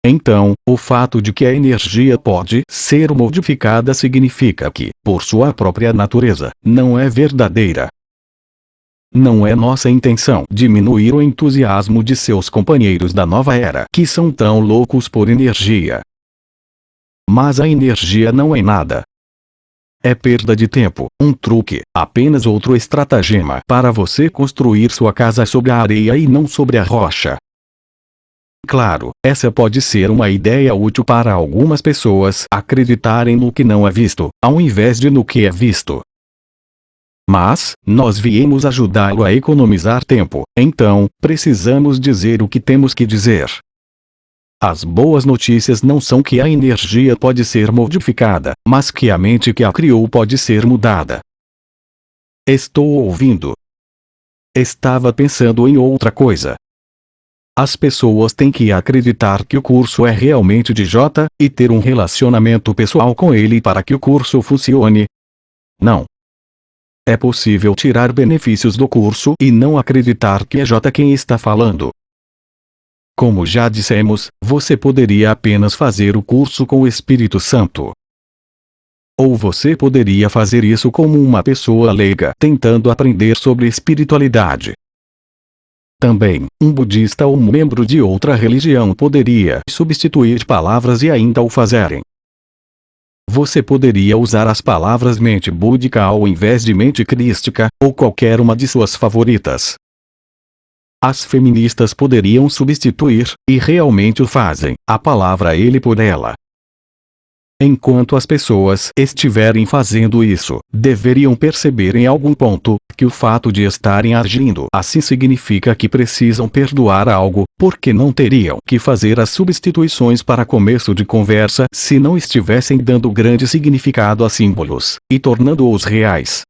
Então, o fato de que a energia pode ser modificada significa que, por sua própria natureza, não é verdadeira. Não é nossa intenção diminuir o entusiasmo de seus companheiros da nova era que são tão loucos por energia. Mas a energia não é nada. É perda de tempo, um truque, apenas outro estratagema para você construir sua casa sobre a areia e não sobre a rocha. Claro, essa pode ser uma ideia útil para algumas pessoas acreditarem no que não é visto, ao invés de no que é visto. Mas, nós viemos ajudá-lo a economizar tempo, então, precisamos dizer o que temos que dizer. As boas notícias não são que a energia pode ser modificada, mas que a mente que a criou pode ser mudada. Estou ouvindo. Estava pensando em outra coisa. As pessoas têm que acreditar que o curso é realmente de J, e ter um relacionamento pessoal com ele para que o curso funcione. Não. É possível tirar benefícios do curso e não acreditar que é J quem está falando. Como já dissemos, você poderia apenas fazer o curso com o Espírito Santo. Ou você poderia fazer isso como uma pessoa leiga tentando aprender sobre espiritualidade. Também, um budista ou um membro de outra religião poderia substituir palavras e ainda o fazerem. Você poderia usar as palavras mente búdica ao invés de mente crística, ou qualquer uma de suas favoritas. As feministas poderiam substituir, e realmente o fazem, a palavra ele por ela. Enquanto as pessoas estiverem fazendo isso, deveriam perceber em algum ponto que o fato de estarem agindo assim significa que precisam perdoar algo, porque não teriam que fazer as substituições para começo de conversa se não estivessem dando grande significado a símbolos, e tornando-os reais.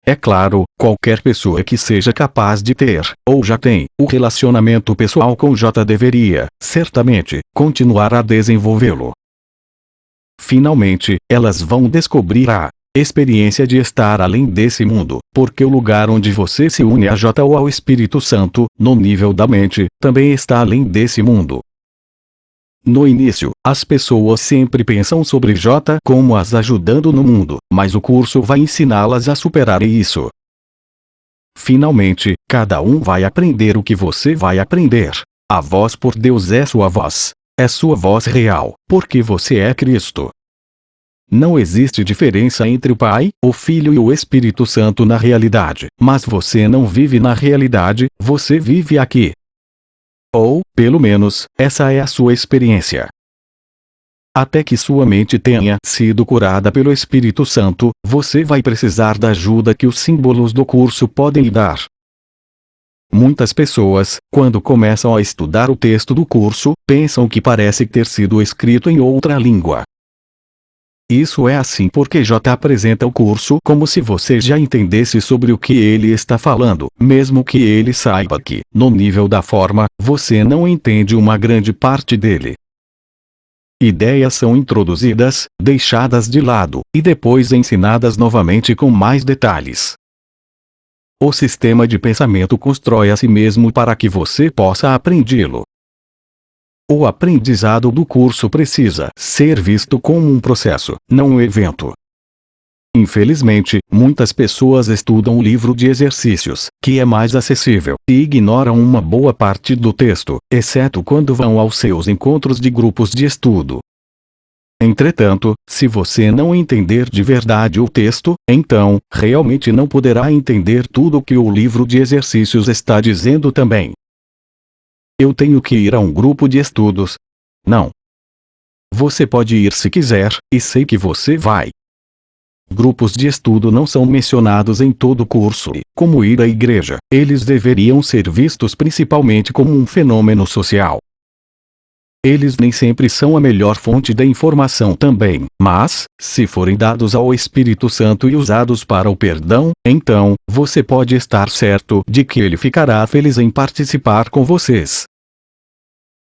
É claro, qualquer pessoa que seja capaz de ter, ou já tem, o relacionamento pessoal com J deveria, certamente, continuar a desenvolvê-lo. Finalmente, elas vão descobrir a experiência de estar além desse mundo, porque o lugar onde você se une a J ou ao Espírito Santo, no nível da mente, também está além desse mundo. No início, as pessoas sempre pensam sobre J como as ajudando no mundo, mas o curso vai ensiná-las a superar isso. Finalmente, cada um vai aprender o que você vai aprender. A voz por Deus é sua voz. É sua voz real, porque você é Cristo. Não existe diferença entre o Pai, o Filho e o Espírito Santo na realidade, mas você não vive na realidade, você vive aqui. Ou, pelo menos, essa é a sua experiência. Até que sua mente tenha sido curada pelo Espírito Santo, você vai precisar da ajuda que os símbolos do curso podem lhe dar. Muitas pessoas, quando começam a estudar o texto do curso, pensam que parece ter sido escrito em outra língua. Isso é assim porque J apresenta o curso como se você já entendesse sobre o que ele está falando, mesmo que ele saiba que, no nível da forma, você não entende uma grande parte dele. Ideias são introduzidas, deixadas de lado, e depois ensinadas novamente com mais detalhes. O sistema de pensamento constrói a si mesmo para que você possa aprendê-lo. O aprendizado do curso precisa ser visto como um processo, não um evento. Infelizmente, muitas pessoas estudam o livro de exercícios, que é mais acessível, e ignoram uma boa parte do texto, exceto quando vão aos seus encontros de grupos de estudo. Entretanto, se você não entender de verdade o texto, então, realmente não poderá entender tudo o que o livro de exercícios está dizendo também. Eu tenho que ir a um grupo de estudos? Não. Você pode ir se quiser, e sei que você vai. Grupos de estudo não são mencionados em todo o curso e, como ir à igreja, eles deveriam ser vistos principalmente como um fenômeno social. Eles nem sempre são a melhor fonte da informação também, mas, se forem dados ao Espírito Santo e usados para o perdão, então, você pode estar certo de que ele ficará feliz em participar com vocês.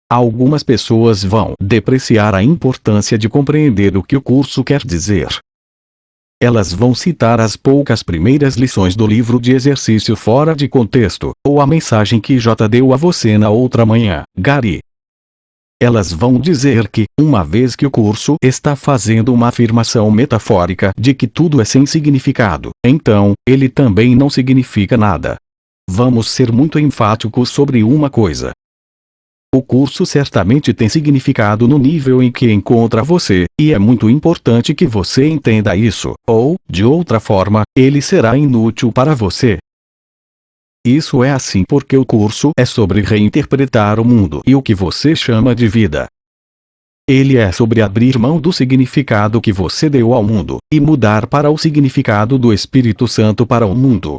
Algumas pessoas vão depreciar a importância de compreender o que o curso quer dizer. Elas vão citar as poucas primeiras lições do livro de exercício fora de contexto, ou a mensagem que J deu a você na outra manhã, Gary. Elas vão dizer que, uma vez que o curso está fazendo uma afirmação metafórica de que tudo é sem significado, então, ele também não significa nada. Vamos ser muito enfáticos sobre uma coisa. O curso certamente tem significado no nível em que encontra você, e é muito importante que você entenda isso, ou, de outra forma, ele será inútil para você. Isso é assim porque o curso é sobre reinterpretar o mundo e o que você chama de vida. Ele é sobre abrir mão do significado que você deu ao mundo, e mudar para o significado do Espírito Santo para o mundo.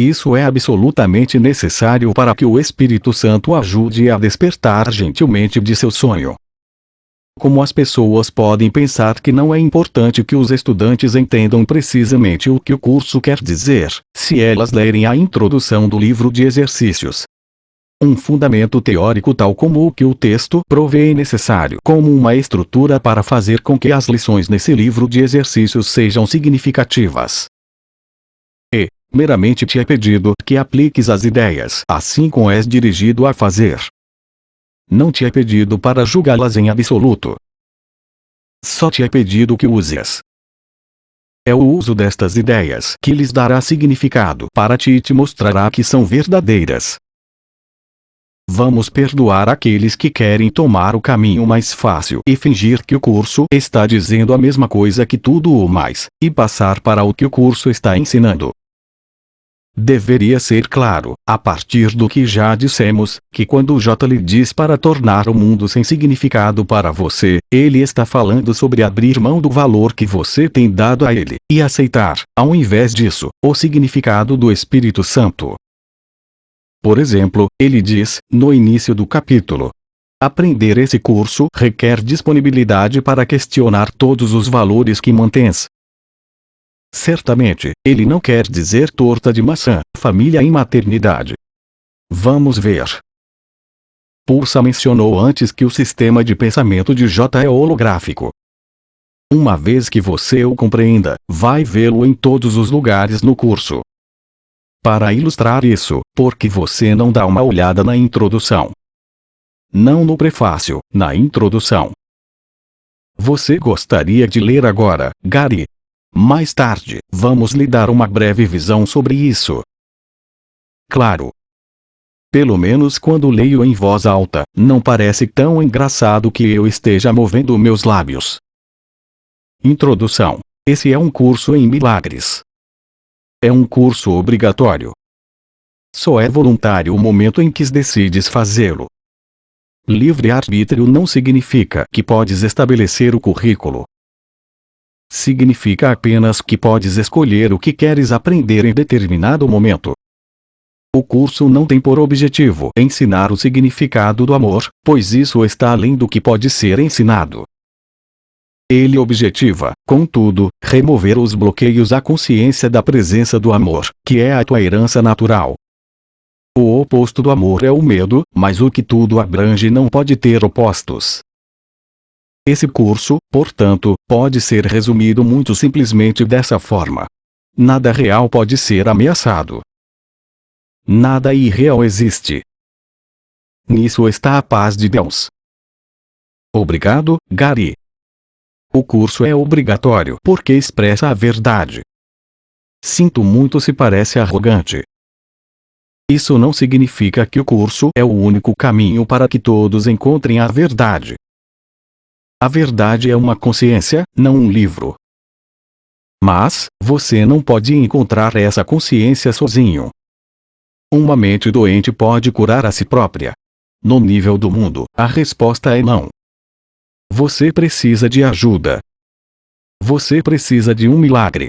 Isso é absolutamente necessário para que o Espírito Santo ajude a despertar gentilmente de seu sonho. Como as pessoas podem pensar que não é importante que os estudantes entendam precisamente o que o curso quer dizer, se elas lerem a introdução do livro de exercícios? Um fundamento teórico tal como o que o texto provê é necessário como uma estrutura para fazer com que as lições nesse livro de exercícios sejam significativas. E, meramente te é pedido que apliques as ideias assim como és dirigido a fazer. Não te é pedido para julgá-las em absoluto. Só te é pedido que uses. É o uso destas ideias que lhes dará significado para ti e te mostrará que são verdadeiras. Vamos perdoar aqueles que querem tomar o caminho mais fácil e fingir que o curso está dizendo a mesma coisa que tudo o mais, e passar para o que o curso está ensinando. Deveria ser claro, a partir do que já dissemos, que quando J lhe diz para tornar o mundo sem significado para você, ele está falando sobre abrir mão do valor que você tem dado a ele, e aceitar, ao invés disso, o significado do Espírito Santo. Por exemplo, ele diz, no início do capítulo: aprender esse curso requer disponibilidade para questionar todos os valores que mantens. Certamente, ele não quer dizer torta de maçã, família e maternidade. Vamos ver. Pulsa mencionou antes que o sistema de pensamento de J é holográfico. Uma vez que você o compreenda, vai vê-lo em todos os lugares no curso. Para ilustrar isso, por que você não dá uma olhada na introdução? Não no prefácio, na introdução. Você gostaria de ler agora, Gary? Mais tarde, vamos lhe dar uma breve visão sobre isso. Claro. Pelo menos quando leio em voz alta, não parece tão engraçado que eu esteja movendo meus lábios. Introdução. Esse é um curso em milagres. É um curso obrigatório. Só é voluntário o momento em que decides fazê-lo. Livre-arbítrio não significa que podes estabelecer o currículo. Significa apenas que podes escolher o que queres aprender em determinado momento. O curso não tem por objetivo ensinar o significado do amor, pois isso está além do que pode ser ensinado. Ele objetiva, contudo, remover os bloqueios à consciência da presença do amor, que é a tua herança natural. O oposto do amor é o medo, mas o que tudo abrange não pode ter opostos. Esse curso, portanto, pode ser resumido muito simplesmente dessa forma: nada real pode ser ameaçado. Nada irreal existe. Nisso está a paz de Deus. Obrigado, Gary. O curso é obrigatório porque expressa a verdade. Sinto muito se parece arrogante. Isso não significa que o curso é o único caminho para que todos encontrem a verdade. A verdade é uma consciência, não um livro. Mas, você não pode encontrar essa consciência sozinho. Uma mente doente pode curar a si própria. No nível do mundo, a resposta é não. Você precisa de ajuda. Você precisa de um milagre.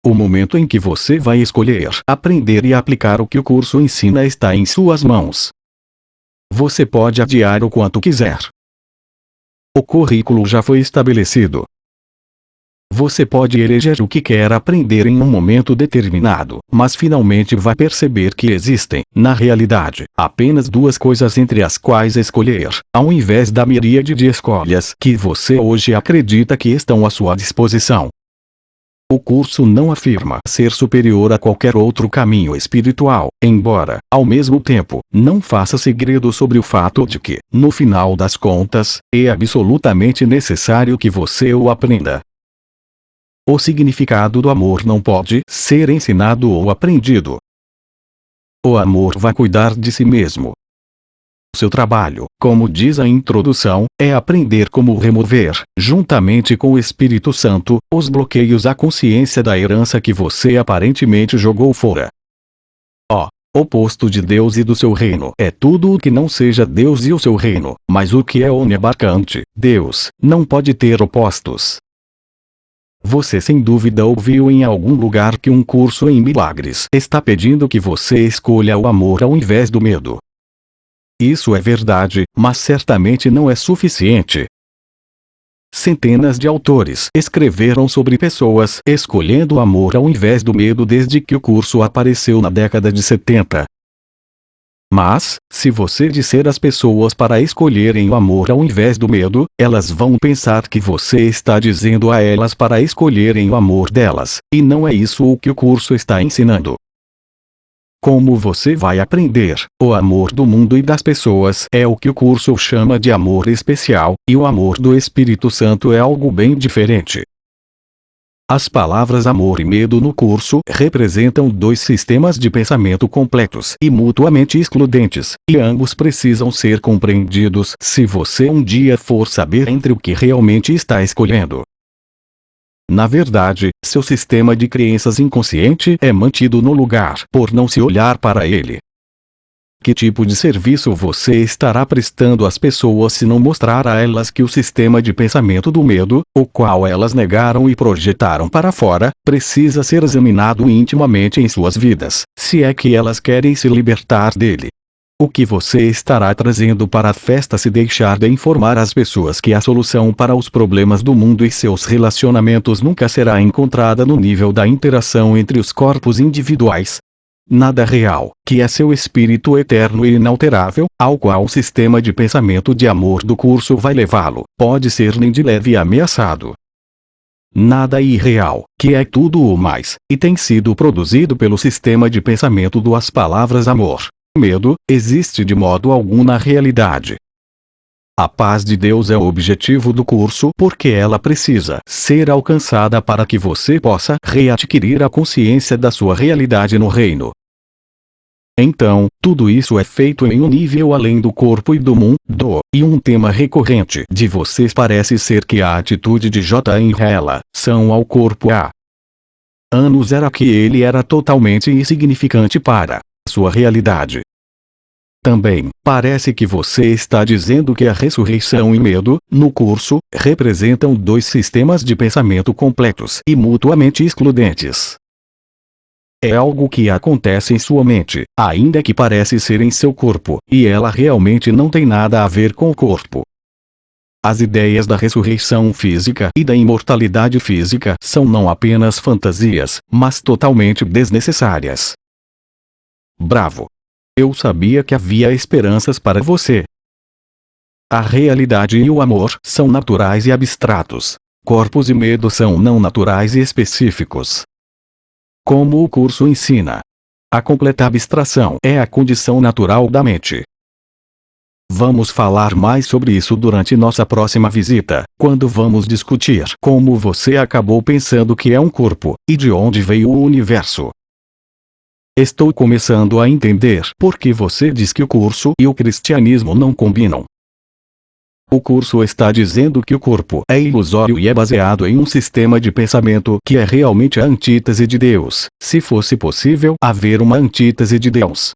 O momento em que você vai escolher aprender e aplicar o que o curso ensina está em suas mãos. Você pode adiar o quanto quiser. O currículo já foi estabelecido. Você pode eleger o que quer aprender em um momento determinado, mas finalmente vai perceber que existem, na realidade, apenas duas coisas entre as quais escolher, ao invés da miríade de escolhas que você hoje acredita que estão à sua disposição. O curso não afirma ser superior a qualquer outro caminho espiritual, embora, ao mesmo tempo, não faça segredo sobre o fato de que, no final das contas, é absolutamente necessário que você o aprenda. O significado do amor não pode ser ensinado ou aprendido. O amor vai cuidar de si mesmo. Seu trabalho, como diz a introdução, é aprender como remover, juntamente com o Espírito Santo, os bloqueios à consciência da herança que você aparentemente jogou fora. O oposto de Deus e do seu reino é tudo o que não seja Deus e o seu reino, mas o que é oniabarcante, Deus, não pode ter opostos. Você sem dúvida ouviu em algum lugar que um curso em milagres está pedindo que você escolha o amor ao invés do medo. Isso é verdade, mas certamente não é suficiente. Centenas de autores escreveram sobre pessoas escolhendo o amor ao invés do medo desde que o curso apareceu na década de 70. Mas, se você disser às pessoas para escolherem o amor ao invés do medo, elas vão pensar que você está dizendo a elas para escolherem o amor delas, e não é isso o que o curso está ensinando. Como você vai aprender, o amor do mundo e das pessoas é o que o curso chama de amor especial, e o amor do Espírito Santo é algo bem diferente. As palavras amor e medo no curso representam dois sistemas de pensamento completos e mutuamente excludentes, e ambos precisam ser compreendidos se você um dia for saber entre o que realmente está escolhendo. Na verdade, seu sistema de crenças inconsciente é mantido no lugar por não se olhar para ele. Que tipo de serviço você estará prestando às pessoas se não mostrar a elas que o sistema de pensamento do medo, o qual elas negaram e projetaram para fora, precisa ser examinado intimamente em suas vidas, se é que elas querem se libertar dele? O que você estará trazendo para a festa se deixar de informar as pessoas que a solução para os problemas do mundo e seus relacionamentos nunca será encontrada no nível da interação entre os corpos individuais? Nada real, que é seu espírito eterno e inalterável, ao qual o sistema de pensamento de amor do curso vai levá-lo, pode ser nem de leve ameaçado. Nada irreal, que é tudo o mais, e tem sido produzido pelo sistema de pensamento das palavras amor, medo, existe de modo algum na realidade. A paz de Deus é o objetivo do curso porque ela precisa ser alcançada para que você possa readquirir a consciência da sua realidade no reino. Então, tudo isso é feito em um nível além do corpo e do mundo, e um tema recorrente de vocês parece ser que a atitude de J em relação ao corpo há anos era que ele era totalmente insignificante para sua realidade. Também, parece que você está dizendo que a ressurreição e medo, no curso, representam dois sistemas de pensamento completos e mutuamente excludentes. É algo que acontece em sua mente, ainda que parece ser em seu corpo, e ela realmente não tem nada a ver com o corpo. As ideias da ressurreição física e da imortalidade física são não apenas fantasias, mas totalmente desnecessárias. Bravo! Eu sabia que havia esperanças para você. A realidade e o amor são naturais e abstratos. Corpos e medo são não naturais e específicos. Como o curso ensina, a completa abstração é a condição natural da mente. Vamos falar mais sobre isso durante nossa próxima visita, quando vamos discutir como você acabou pensando que é um corpo, e de onde veio o universo. Estou começando a entender por que você diz que o curso e o cristianismo não combinam. O curso está dizendo que o corpo é ilusório e é baseado em um sistema de pensamento que é realmente a antítese de Deus, se fosse possível haver uma antítese de Deus.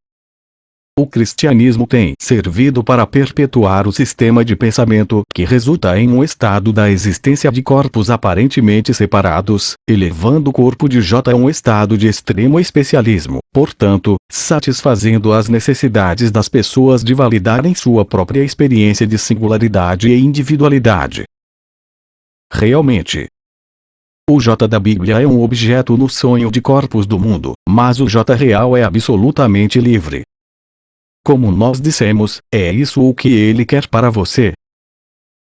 O cristianismo tem servido para perpetuar o sistema de pensamento que resulta em um estado da existência de corpos aparentemente separados, elevando o corpo de J a um estado de extremo especialismo, portanto, satisfazendo as necessidades das pessoas de validarem sua própria experiência de singularidade e individualidade. Realmente, o J da Bíblia é um objeto no sonho de corpos do mundo, mas o J real é absolutamente livre. Como nós dissemos, é isso o que ele quer para você.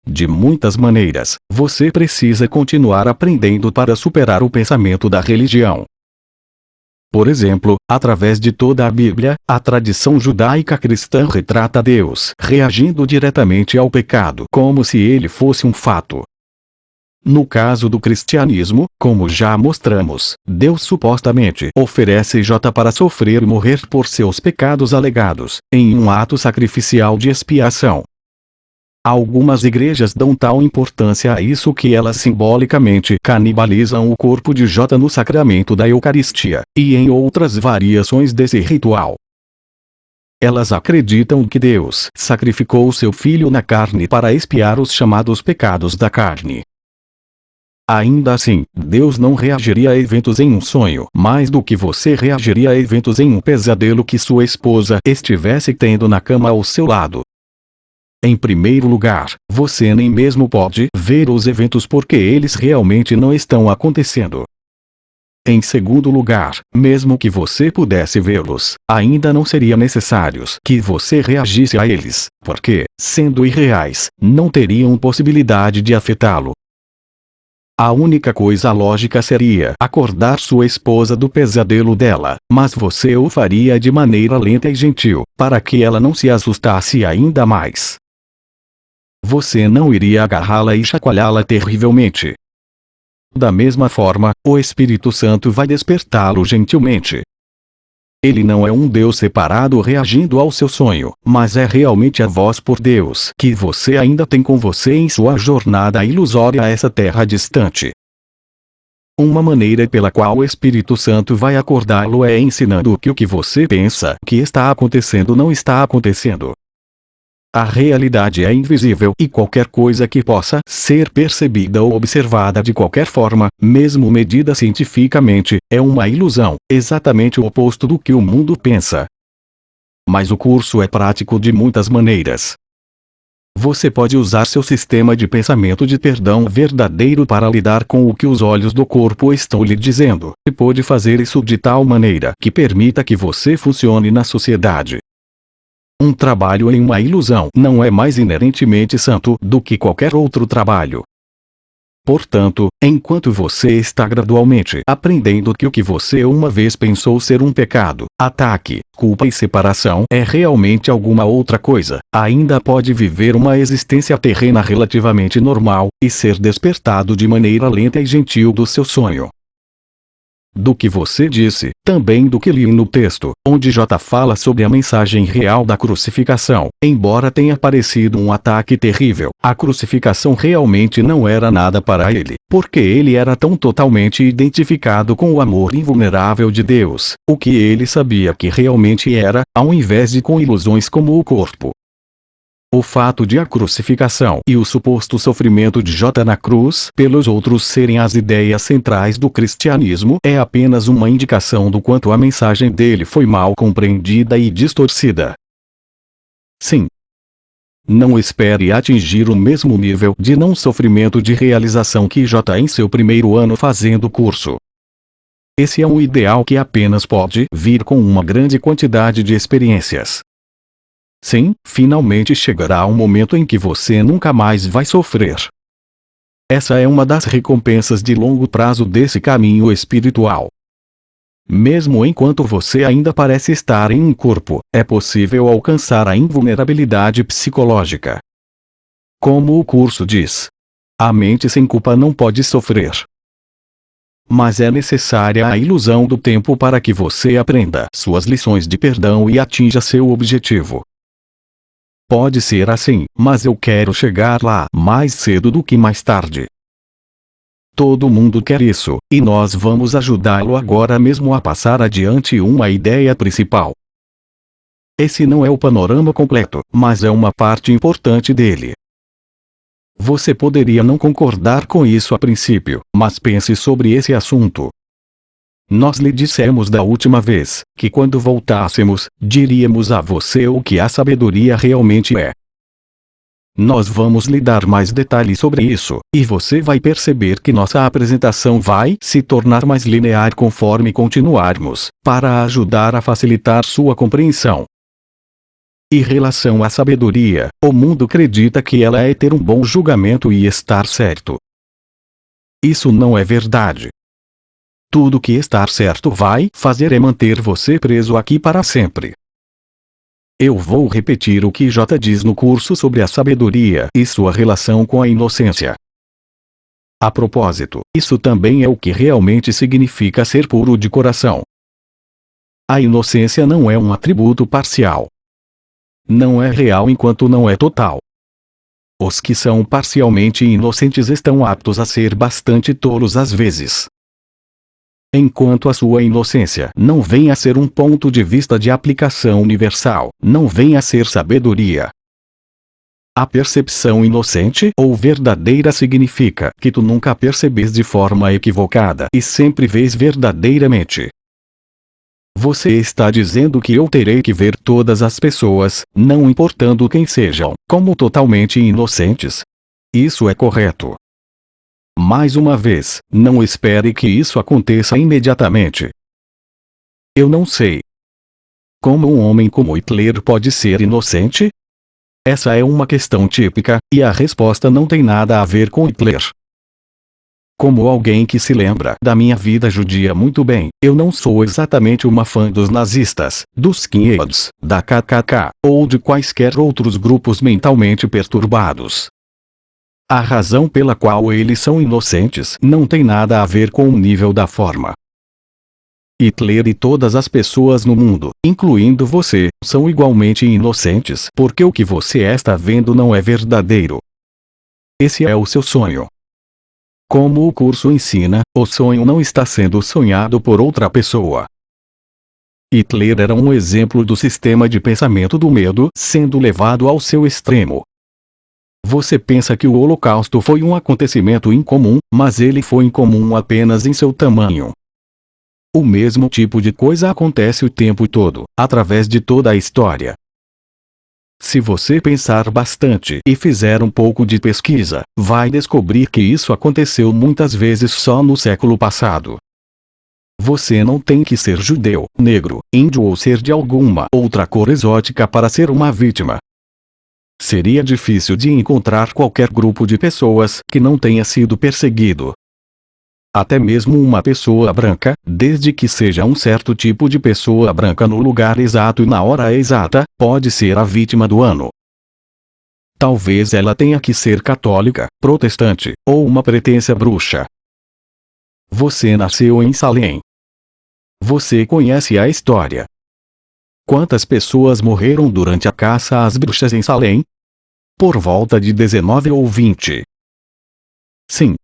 De muitas maneiras, você precisa continuar aprendendo para superar o pensamento da religião. Por exemplo, através de toda a Bíblia, a tradição judaica cristã retrata Deus reagindo diretamente ao pecado como se ele fosse um fato. No caso do cristianismo, como já mostramos, Deus supostamente oferece J para sofrer e morrer por seus pecados alegados, em um ato sacrificial de expiação. Algumas igrejas dão tal importância a isso que elas simbolicamente canibalizam o corpo de J no sacramento da Eucaristia, e em outras variações desse ritual. Elas acreditam que Deus sacrificou seu Filho na carne para expiar os chamados pecados da carne. Ainda assim, Deus não reagiria a eventos em um sonho mais do que você reagiria a eventos em um pesadelo que sua esposa estivesse tendo na cama ao seu lado. Em primeiro lugar, você nem mesmo pode ver os eventos porque eles realmente não estão acontecendo. Em segundo lugar, mesmo que você pudesse vê-los, ainda não seria necessário que você reagisse a eles, porque, sendo irreais, não teriam possibilidade de afetá-lo. A única coisa lógica seria acordar sua esposa do pesadelo dela, mas você o faria de maneira lenta e gentil, para que ela não se assustasse ainda mais. Você não iria agarrá-la e chacoalhá-la terrivelmente. Da mesma forma, o Espírito Santo vai despertá-lo gentilmente. Ele não é um Deus separado reagindo ao seu sonho, mas é realmente a voz por Deus que você ainda tem com você em sua jornada ilusória a essa terra distante. Uma maneira pela qual o Espírito Santo vai acordá-lo é ensinando que o que você pensa que está acontecendo não está acontecendo. A realidade é invisível e qualquer coisa que possa ser percebida ou observada de qualquer forma, mesmo medida cientificamente, é uma ilusão, exatamente o oposto do que o mundo pensa. Mas o curso é prático de muitas maneiras. Você pode usar seu sistema de pensamento de perdão verdadeiro para lidar com o que os olhos do corpo estão lhe dizendo, e pode fazer isso de tal maneira que permita que você funcione na sociedade. Um trabalho em uma ilusão não é mais inerentemente santo do que qualquer outro trabalho. Portanto, enquanto você está gradualmente aprendendo que o que você uma vez pensou ser um pecado, ataque, culpa e separação é realmente alguma outra coisa, ainda pode viver uma existência terrena relativamente normal, e ser despertado de maneira lenta e gentil do seu sonho. do que você disse, também do que li no texto, onde J fala sobre a mensagem real da crucificação. Embora tenha parecido um ataque terrível, a crucificação realmente não era nada para ele, porque ele era tão totalmente identificado com o amor invulnerável de Deus, o que ele sabia que realmente era, ao invés de com ilusões como o corpo. O fato de a crucificação e o suposto sofrimento de J na cruz pelos outros serem as ideias centrais do cristianismo é apenas uma indicação do quanto a mensagem dele foi mal compreendida e distorcida. Sim. Não espere atingir o mesmo nível de não sofrimento de realização que J em seu primeiro ano fazendo o curso. Esse é um ideal que apenas pode vir com uma grande quantidade de experiências. Sim, finalmente chegará um momento em que você nunca mais vai sofrer. Essa é uma das recompensas de longo prazo desse caminho espiritual. Mesmo enquanto você ainda parece estar em um corpo, é possível alcançar a invulnerabilidade psicológica. Como o curso diz, a mente sem culpa não pode sofrer. Mas é necessária a ilusão do tempo para que você aprenda suas lições de perdão e atinja seu objetivo. Pode ser assim, mas eu quero chegar lá mais cedo do que mais tarde. Todo mundo quer isso, e nós vamos ajudá-lo agora mesmo a passar adiante uma ideia principal. Esse não é o panorama completo, mas é uma parte importante dele. Você poderia não concordar com isso a princípio, mas pense sobre esse assunto. Nós lhe dissemos da última vez, que quando voltássemos, diríamos a você o que a sabedoria realmente é. Nós vamos lhe dar mais detalhes sobre isso, e você vai perceber que nossa apresentação vai se tornar mais linear conforme continuarmos, para ajudar a facilitar sua compreensão. Em relação à sabedoria, o mundo acredita que ela é ter um bom julgamento e estar certo. Isso não é verdade. Tudo que estar certo vai fazer é manter você preso aqui para sempre. Eu vou repetir o que J diz no curso sobre a sabedoria e sua relação com a inocência. A propósito, isso também é o que realmente significa ser puro de coração. A inocência não é um atributo parcial. Não é real enquanto não é total. Os que são parcialmente inocentes estão aptos a ser bastante tolos às vezes. Enquanto a sua inocência não vem a ser um ponto de vista de aplicação universal, não vem a ser sabedoria. A percepção inocente ou verdadeira significa que tu nunca percebes de forma equivocada e sempre vês verdadeiramente. Você está dizendo que eu terei que ver todas as pessoas, não importando quem sejam, como totalmente inocentes? Isso é correto. Mais uma vez, não espere que isso aconteça imediatamente. Eu não sei. Como um homem como Hitler pode ser inocente? Essa é uma questão típica, e a resposta não tem nada a ver com Hitler. Como alguém que se lembra da minha vida judia muito bem, eu não sou exatamente uma fã dos nazistas, dos skinheads, da KKK, ou de quaisquer outros grupos mentalmente perturbados. A razão pela qual eles são inocentes não tem nada a ver com o nível da forma. Hitler e todas as pessoas no mundo, incluindo você, são igualmente inocentes porque o que você está vendo não é verdadeiro. Esse é o seu sonho. Como o curso ensina, o sonho não está sendo sonhado por outra pessoa. Hitler era um exemplo do sistema de pensamento do medo sendo levado ao seu extremo. Você pensa que o Holocausto foi um acontecimento incomum, mas ele foi incomum apenas em seu tamanho. O mesmo tipo de coisa acontece o tempo todo, através de toda a história. Se você pensar bastante e fizer um pouco de pesquisa, vai descobrir que isso aconteceu muitas vezes só no século passado. Você não tem que ser judeu, negro, índio ou ser de alguma outra cor exótica para ser uma vítima. Seria difícil de encontrar qualquer grupo de pessoas que não tenha sido perseguido. Até mesmo uma pessoa branca, desde que seja um certo tipo de pessoa branca no lugar exato e na hora exata, pode ser a vítima do ano. Talvez ela tenha que ser católica, protestante, ou uma pretensa bruxa. Você nasceu em Salem. Você conhece a história. Quantas pessoas morreram durante a caça às bruxas em Salem? Por volta de 19 ou 20. Sim.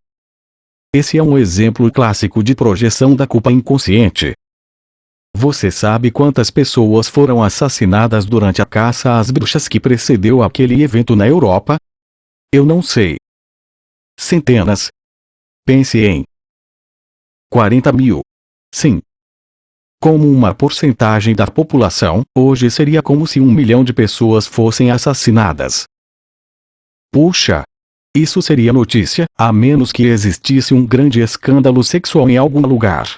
Esse é um exemplo clássico de projeção da culpa inconsciente. Você sabe quantas pessoas foram assassinadas durante a caça às bruxas que precedeu aquele evento na Europa? Eu não sei. Centenas. Pense em 40 mil. Sim. Como uma porcentagem da população, hoje seria como se 1 milhão de pessoas fossem assassinadas. Puxa! Isso seria notícia, a menos que existisse um grande escândalo sexual em algum lugar.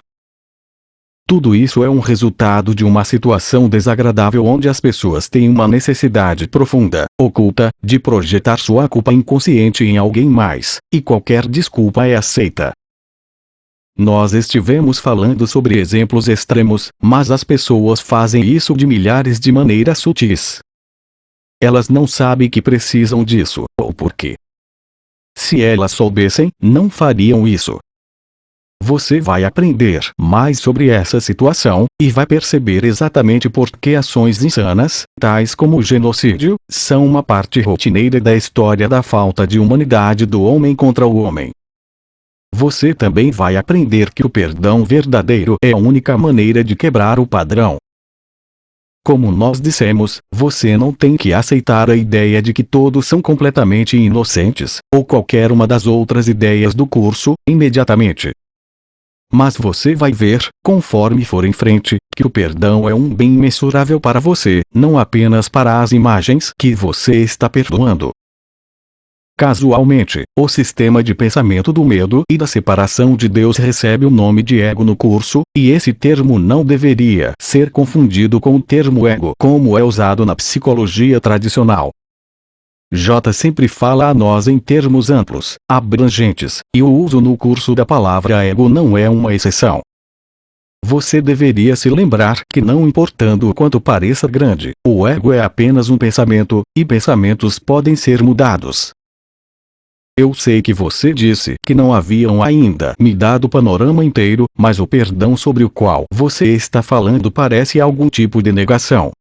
Tudo isso é um resultado de uma situação desagradável onde as pessoas têm uma necessidade profunda, oculta, de projetar sua culpa inconsciente em alguém mais, e qualquer desculpa é aceita. Nós estivemos falando sobre exemplos extremos, mas as pessoas fazem isso de milhares de maneiras sutis. Elas não sabem que precisam disso, ou por quê. Se elas soubessem, não fariam isso. Você vai aprender mais sobre essa situação, e vai perceber exatamente por que ações insanas, tais como o genocídio, são uma parte rotineira da história da falta de humanidade do homem contra o homem. Você também vai aprender que o perdão verdadeiro é a única maneira de quebrar o padrão. Como nós dissemos, você não tem que aceitar a ideia de que todos são completamente inocentes, ou qualquer uma das outras ideias do curso, imediatamente. Mas você vai ver, conforme for em frente, que o perdão é um bem imensurável para você, não apenas para as imagens que você está perdoando. Casualmente, o sistema de pensamento do medo e da separação de Deus recebe o nome de ego no curso, e esse termo não deveria ser confundido com o termo ego como é usado na psicologia tradicional. J sempre fala a nós em termos amplos, abrangentes, e o uso no curso da palavra ego não é uma exceção. Você deveria se lembrar que não importando o quanto pareça grande, o ego é apenas um pensamento, e pensamentos podem ser mudados. Eu sei que você disse que não haviam ainda me dado o panorama inteiro, mas o perdão sobre o qual você está falando parece algum tipo de negação.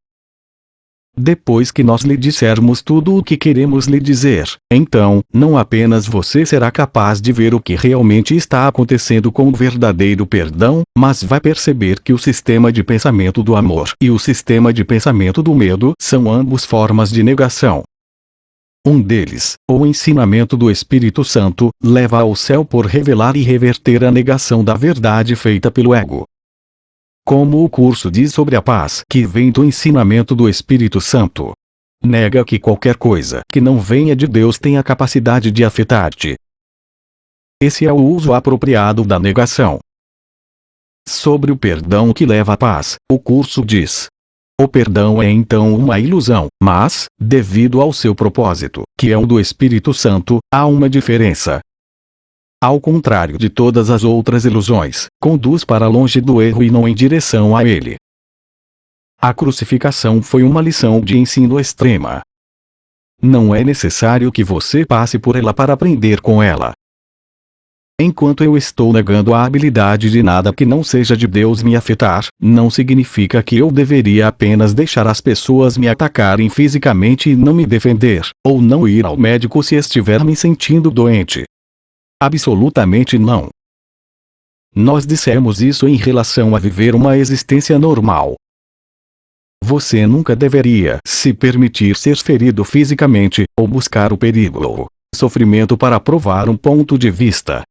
Depois que nós lhe dissermos tudo o que queremos lhe dizer, então, não apenas você será capaz de ver o que realmente está acontecendo com o verdadeiro perdão, mas vai perceber que o sistema de pensamento do amor e o sistema de pensamento do medo são ambos formas de negação. Um deles, o ensinamento do Espírito Santo, leva ao céu por revelar e reverter a negação da verdade feita pelo ego. Como o curso diz sobre a paz que vem do ensinamento do Espírito Santo. Nega que qualquer coisa que não venha de Deus tenha capacidade de afetar-te. Esse é o uso apropriado da negação. Sobre o perdão que leva à paz, o curso diz: o perdão é então uma ilusão, mas, devido ao seu propósito, que é o do Espírito Santo, há uma diferença. Ao contrário de todas as outras ilusões, conduz para longe do erro e não em direção a ele. A crucificação foi uma lição de ensino extrema. Não é necessário que você passe por ela para aprender com ela. Enquanto eu estou negando a habilidade de nada que não seja de Deus me afetar, não significa que eu deveria apenas deixar as pessoas me atacarem fisicamente e não me defender, ou não ir ao médico se estiver me sentindo doente. Absolutamente não. Nós dissemos isso em relação a viver uma existência normal. Você nunca deveria se permitir ser ferido fisicamente, ou buscar o perigo ou sofrimento para provar um ponto de vista.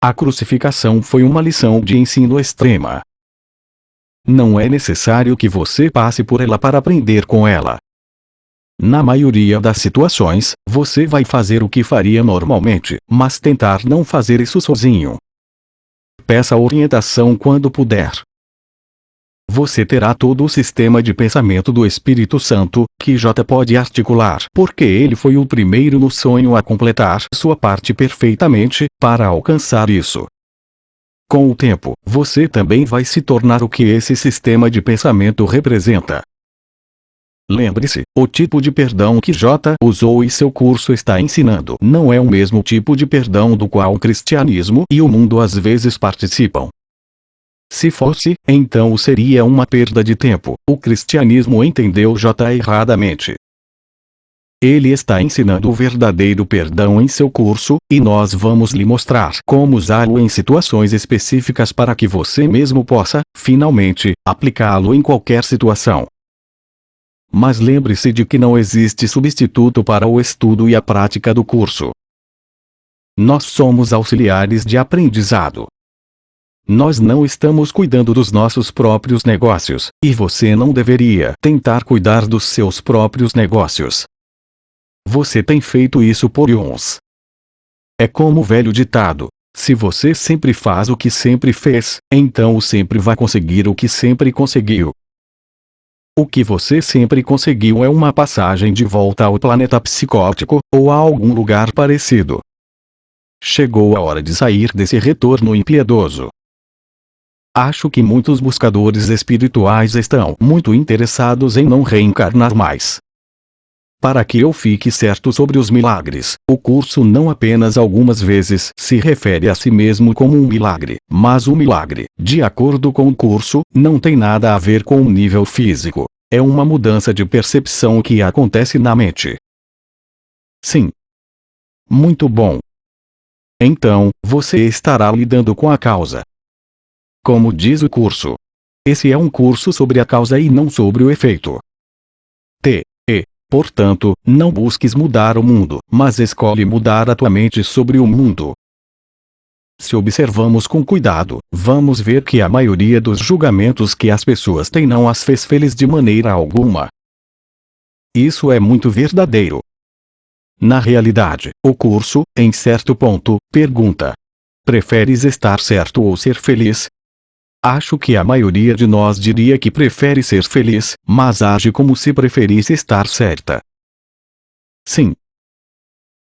A crucificação foi uma lição de ensino extrema. Não é necessário que você passe por ela para aprender com ela. Na maioria das situações, você vai fazer o que faria normalmente, mas tentar não fazer isso sozinho. Peça orientação quando puder. Você terá todo o sistema de pensamento do Espírito Santo, que J pode articular, porque ele foi o primeiro no sonho a completar sua parte perfeitamente, para alcançar isso. Com o tempo, você também vai se tornar o que esse sistema de pensamento representa. Lembre-se, o tipo de perdão que J usou e seu curso está ensinando não é o mesmo tipo de perdão do qual o cristianismo e o mundo às vezes participam. Se fosse, então seria uma perda de tempo. O cristianismo entendeu J erradamente. Ele está ensinando o verdadeiro perdão em seu curso, e nós vamos lhe mostrar como usá-lo em situações específicas para que você mesmo possa, finalmente, aplicá-lo em qualquer situação. Mas lembre-se de que não existe substituto para o estudo e a prática do curso. Nós somos auxiliares de aprendizado. Nós não estamos cuidando dos nossos próprios negócios, e você não deveria tentar cuidar dos seus próprios negócios. Você tem feito isso por anos. É como o velho ditado: se você sempre faz o que sempre fez, então sempre vai conseguir o que sempre conseguiu. O que você sempre conseguiu é uma passagem de volta ao planeta psicótico, ou a algum lugar parecido. Chegou a hora de sair desse retorno impiedoso. Acho que muitos buscadores espirituais estão muito interessados em não reencarnar mais. Para que eu fique certo sobre os milagres, o curso não apenas algumas vezes se refere a si mesmo como um milagre, mas o milagre, de acordo com o curso, não tem nada a ver com o nível físico. É uma mudança de percepção que acontece na mente. Sim. Muito bom. Então, você estará lidando com a causa. Como diz o curso. Esse é um curso sobre a causa e não sobre o efeito. Portanto, não busques mudar o mundo, mas escolhe mudar a tua mente sobre o mundo. Se observamos com cuidado, vamos ver que a maioria dos julgamentos que as pessoas têm não as fez felizes de maneira alguma. Isso é muito verdadeiro. Na realidade, o curso, em certo ponto, pergunta: preferes estar certo ou ser feliz? Acho que a maioria de nós diria que prefere ser feliz, mas age como se preferisse estar certa. Sim.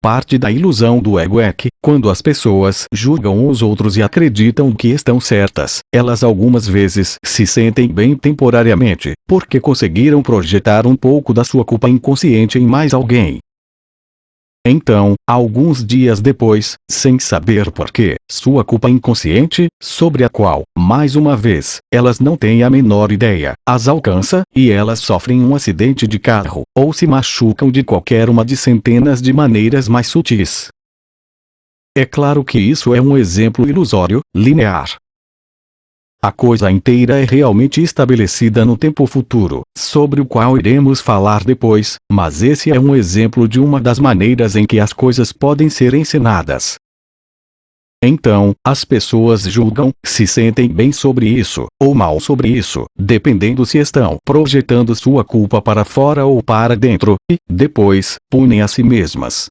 Parte da ilusão do ego é que, quando as pessoas julgam os outros e acreditam que estão certas, elas algumas vezes se sentem bem temporariamente, porque conseguiram projetar um pouco da sua culpa inconsciente em mais alguém. Então, alguns dias depois, sem saber porquê, sua culpa inconsciente, sobre a qual, mais uma vez, elas não têm a menor ideia, as alcança, e elas sofrem um acidente de carro, ou se machucam de qualquer uma de centenas de maneiras mais sutis. É claro que isso é um exemplo ilusório, linear. A coisa inteira é realmente estabelecida no tempo futuro, sobre o qual iremos falar depois, mas esse é um exemplo de uma das maneiras em que as coisas podem ser ensinadas. Então, as pessoas julgam, se sentem bem sobre isso, ou mal sobre isso, dependendo se estão projetando sua culpa para fora ou para dentro, e, depois, punem a si mesmas.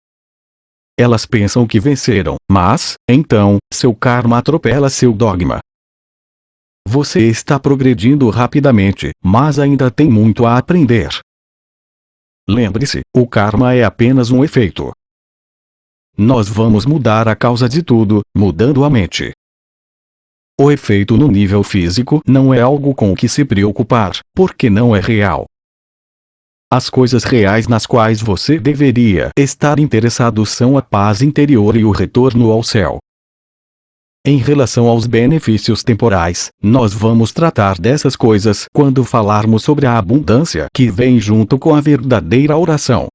Elas pensam que venceram, mas, então, seu karma atropela seu dogma. Você está progredindo rapidamente, mas ainda tem muito a aprender. Lembre-se, o karma é apenas um efeito. Nós vamos mudar a causa de tudo, mudando a mente. O efeito no nível físico não é algo com o que se preocupar, porque não é real. As coisas reais nas quais você deveria estar interessado são a paz interior e o retorno ao céu. Em relação aos benefícios temporais, nós vamos tratar dessas coisas quando falarmos sobre a abundância que vem junto com a verdadeira oração.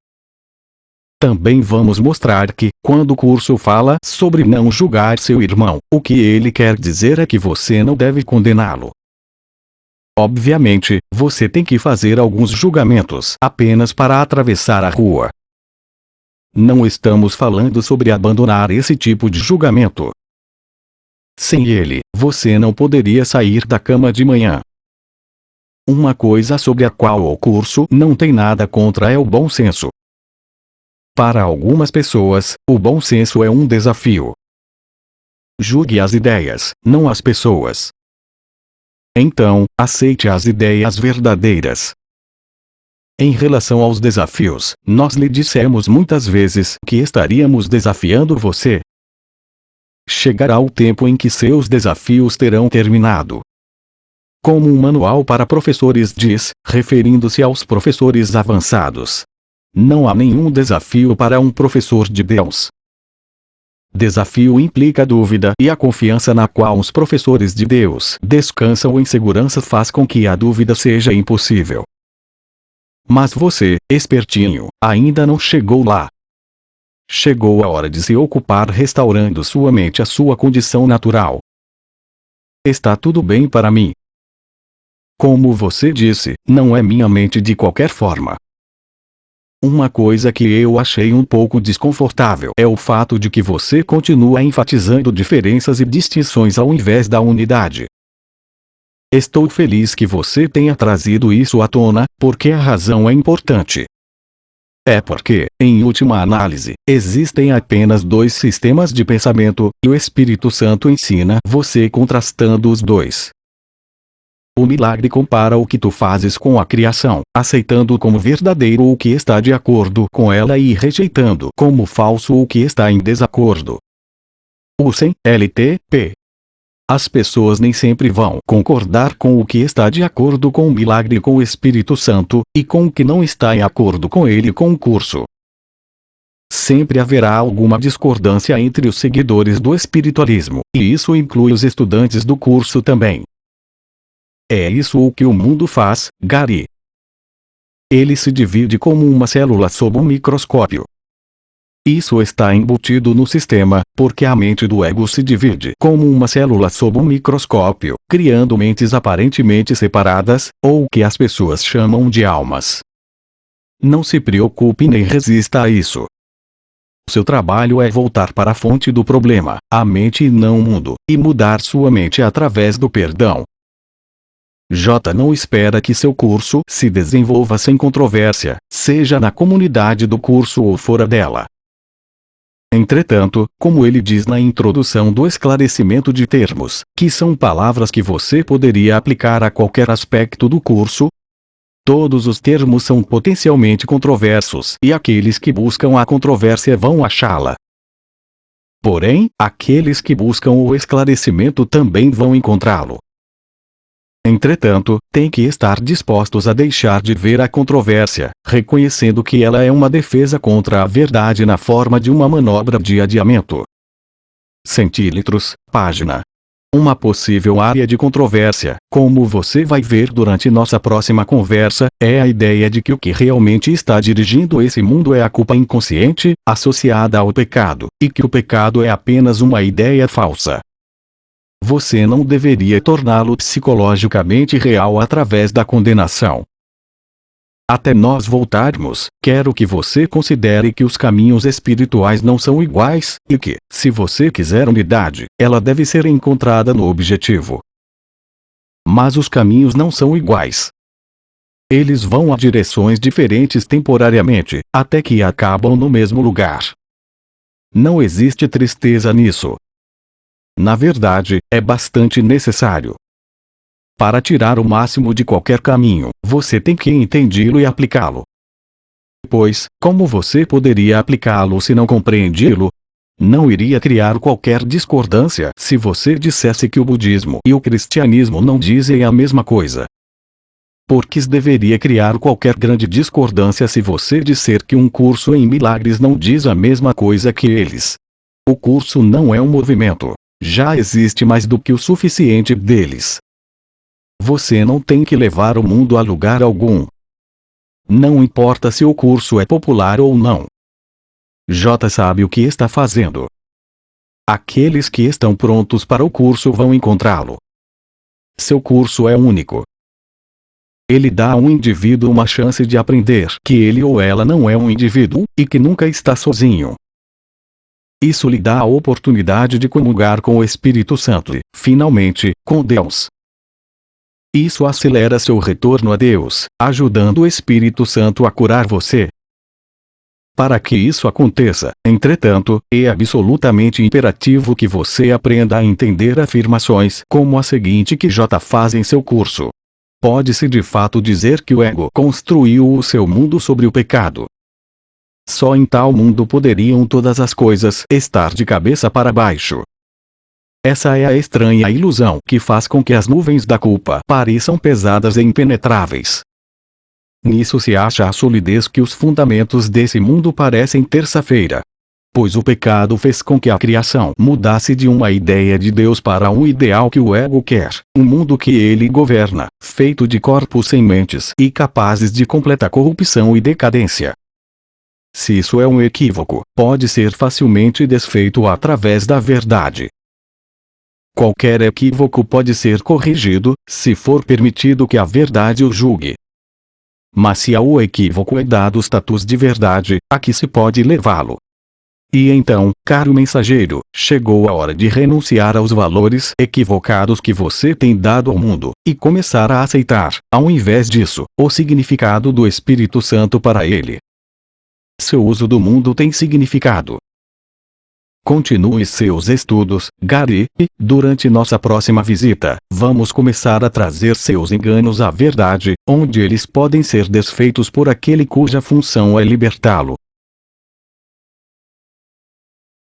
Também vamos mostrar que, quando o curso fala sobre não julgar seu irmão, o que ele quer dizer é que você não deve condená-lo. Obviamente, você tem que fazer alguns julgamentos apenas para atravessar a rua. Não estamos falando sobre abandonar esse tipo de julgamento. Sem ele, você não poderia sair da cama de manhã. Uma coisa sobre a qual o curso não tem nada contra é o bom senso. Para algumas pessoas, o bom senso é um desafio. Julgue as ideias, não as pessoas. Então, aceite as ideias verdadeiras. Em relação aos desafios, nós lhe dissemos muitas vezes que estaríamos desafiando você. Chegará o tempo em que seus desafios terão terminado. Como um manual para professores diz, referindo-se aos professores avançados: não há nenhum desafio para um professor de Deus. Desafio implica a dúvida e a confiança na qual os professores de Deus descansam em segurança faz com que a dúvida seja impossível. Mas você, espertinho, ainda não chegou lá. Chegou a hora de se ocupar restaurando sua mente à sua condição natural. Está tudo bem para mim. Como você disse, não é minha mente de qualquer forma. Uma coisa que eu achei um pouco desconfortável é o fato de que você continua enfatizando diferenças e distinções ao invés da unidade. Estou feliz que você tenha trazido isso à tona, porque a razão é importante. É porque, em última análise, existem apenas dois sistemas de pensamento, e o Espírito Santo ensina você contrastando os dois. O milagre compara o que tu fazes com a criação, aceitando como verdadeiro o que está de acordo com ela e rejeitando como falso o que está em desacordo. Usem LTP. As pessoas nem sempre vão concordar com o que está de acordo com o milagre com o Espírito Santo, e com o que não está em acordo com ele com o curso. Sempre haverá alguma discordância entre os seguidores do espiritualismo, e isso inclui os estudantes do curso também. É isso o que o mundo faz, Gary. Ele se divide como uma célula sob um microscópio. Isso está embutido no sistema, porque a mente do ego se divide como uma célula sob um microscópio, criando mentes aparentemente separadas, ou o que as pessoas chamam de almas. Não se preocupe nem resista a isso. Seu trabalho é voltar para a fonte do problema, a mente e não o mundo, e mudar sua mente através do perdão. J não espera que seu curso se desenvolva sem controvérsia, seja na comunidade do curso ou fora dela. Entretanto, como ele diz na introdução do esclarecimento de termos, que são palavras que você poderia aplicar a qualquer aspecto do curso, todos os termos são potencialmente controversos e aqueles que buscam a controvérsia vão achá-la. Porém, aqueles que buscam o esclarecimento também vão encontrá-lo. Entretanto, têm que estar dispostos a deixar de ver a controvérsia, reconhecendo que ela é uma defesa contra a verdade na forma de uma manobra de adiamento. Centímetros, página. Uma possível área de controvérsia, como você vai ver durante nossa próxima conversa, é a ideia de que o que realmente está dirigindo esse mundo é a culpa inconsciente, associada ao pecado, e que o pecado é apenas uma ideia falsa. Você não deveria torná-lo psicologicamente real através da condenação. Até nós voltarmos, quero que você considere que os caminhos espirituais não são iguais, e que, se você quiser unidade, ela deve ser encontrada no objetivo. Mas os caminhos não são iguais. Eles vão a direções diferentes temporariamente, até que acabam no mesmo lugar. Não existe tristeza nisso. Na verdade, é bastante necessário. Para tirar o máximo de qualquer caminho, você tem que entendê-lo e aplicá-lo. Pois, como você poderia aplicá-lo se não compreendê-lo? Não iria criar qualquer discordância se você dissesse que o budismo e o cristianismo não dizem a mesma coisa. Porque deveria criar qualquer grande discordância se você disser que um curso em milagres não diz a mesma coisa que eles. O curso não é um movimento. Já existe mais do que o suficiente deles. Você não tem que levar o mundo a lugar algum. Não importa se o curso é popular ou não. J sabe o que está fazendo. Aqueles que estão prontos para o curso vão encontrá-lo. Seu curso é único. Ele dá a um indivíduo uma chance de aprender que ele ou ela não é um indivíduo, e que nunca está sozinho. Isso lhe dá a oportunidade de comungar com o Espírito Santo e, finalmente, com Deus. Isso acelera seu retorno a Deus, ajudando o Espírito Santo a curar você. Para que isso aconteça, entretanto, é absolutamente imperativo que você aprenda a entender afirmações como a seguinte que J faz em seu curso. Pode-se de fato dizer que o ego construiu o seu mundo sobre o pecado. Só em tal mundo poderiam todas as coisas estar de cabeça para baixo. Essa é a estranha ilusão que faz com que as nuvens da culpa pareçam pesadas e impenetráveis. Nisso se acha a solidez que os fundamentos desse mundo parecem terça-feira. pois o pecado fez com que a criação mudasse de uma ideia de Deus para um ideal que o ego quer, um mundo que ele governa, feito de corpos sem mentes e capazes de completa corrupção e decadência. Se isso é um equívoco, pode ser facilmente desfeito através da verdade. Qualquer equívoco pode ser corrigido, se for permitido que a verdade o julgue. Mas se ao equívoco é dado o status de verdade, a que se pode levá-lo? E então, caro mensageiro, chegou a hora de renunciar aos valores equivocados que você tem dado ao mundo, e começar a aceitar, ao invés disso, o significado do Espírito Santo para ele. Seu uso do mundo tem significado. Continue seus estudos, Gary, e, durante nossa próxima visita, vamos começar a trazer seus enganos à verdade, onde eles podem ser desfeitos por aquele cuja função é libertá-lo.